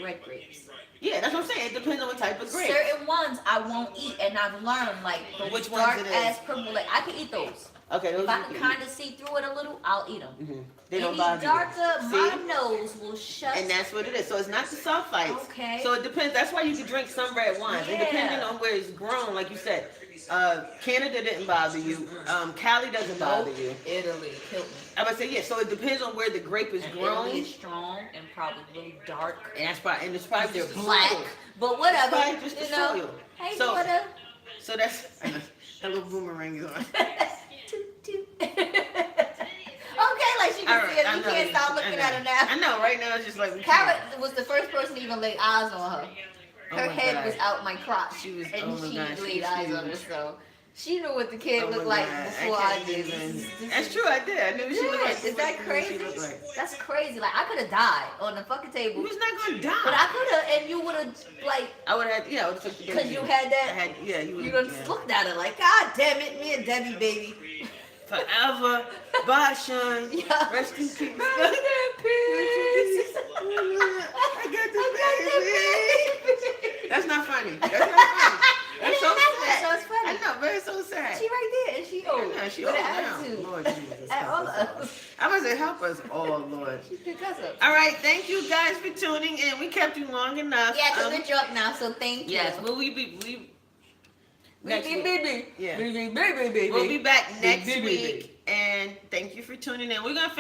red grapes. Yeah, that's what I'm saying. It depends on what type of grape. Certain ones I won't eat, and I've learned like those Which ones dark it is? ass purple. Like I can eat those. Okay, those If I you can can kind of see through it a little, I'll eat them. Mhm. They don't Any bother darker, you. my See? nose will shut. And that's what it is. So it's not the sulfites. Okay. So it depends. That's why you can drink some red wines. And depending Yeah. on where it's grown, like you said, Canada didn't bother you. Cali doesn't bother you. Italy killed me. I would say yeah. So it depends on where the grape is grown. Italy is strong and probably really dark. And that's probably and it's probably They're just the black, soil. but whatever. Probably just the You know. soil. Hey, So- daughter. So that's that little boomerang is on. Toot, toot. Okay, like she All can right, see it. I We know, can't stop I looking know. at her now. I know. Right now it's just like we Carrot can't. was the first person to even lay eyes on her. Oh Her my head God. was out my crotch, She was- and oh my she God, she laid was eyes on her. huge. So she knew what the kid Oh looked my like God, before I can't did. even- That's true. I did. I knew she looked like. Is that what she crazy? looked like. That's crazy. Like I could have died on the fucking You table, was not gonna die. but I could have, and you would have like, I would have, yeah, I would have took the baby. because you had I that. had, yeah, you would You have. done Yeah. looked at her like, God damn it, me and Debbie, baby. Forever, bye, Sean. Yeah. Rest in peace. Rest in peace. I got this baby. That's not funny. That's not funny. It That's so didn't happen, sad. so it's funny. I know, but it's so sad. She right there, and she old. Yeah, she with old an now. attitude. Lord Jesus, At help all us of all. us. I must say, help us all, Lord. She picked us up. All right, thank you guys for tuning in. We kept you long enough. Yeah, because we're drunk now, so thank you. Yes, will we next week. Baby. Yeah. Baby. We'll be back next Baby. week, and thank you for tuning in. We're gonna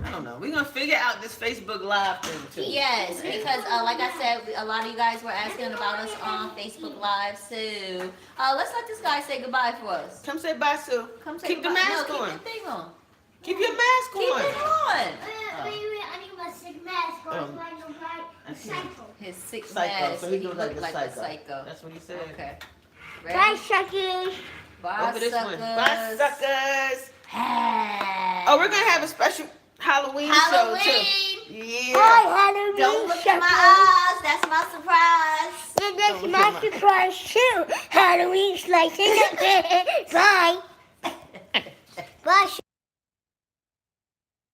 I don't know. We're gonna figure out this Facebook Live thing too. Yes, because like I said, a lot of you guys were asking about us on Facebook Live, so let's let this guy say goodbye for us. Come say bye, Sue. Come say Keep the goodbye. mask no, on. Keep the thing on. Keep your mask Keep on. it on. Wait, I need my sick mask on so I don't I like see. cycle. His six Psycho. mask. So he He looks looked like like a the psycho. That's what he said. Okay. Bye, Ready? suckers. Bye, Over this one. suckers. Bye, suckers. Hey. Oh, we're gonna have a special Halloween, show too. Halloween. Yeah. Bye, Halloween. Don't look at my suckers. eyes. That's my surprise. Yeah, that's Don't my look at surprise too. Halloween's like, bye. Bye.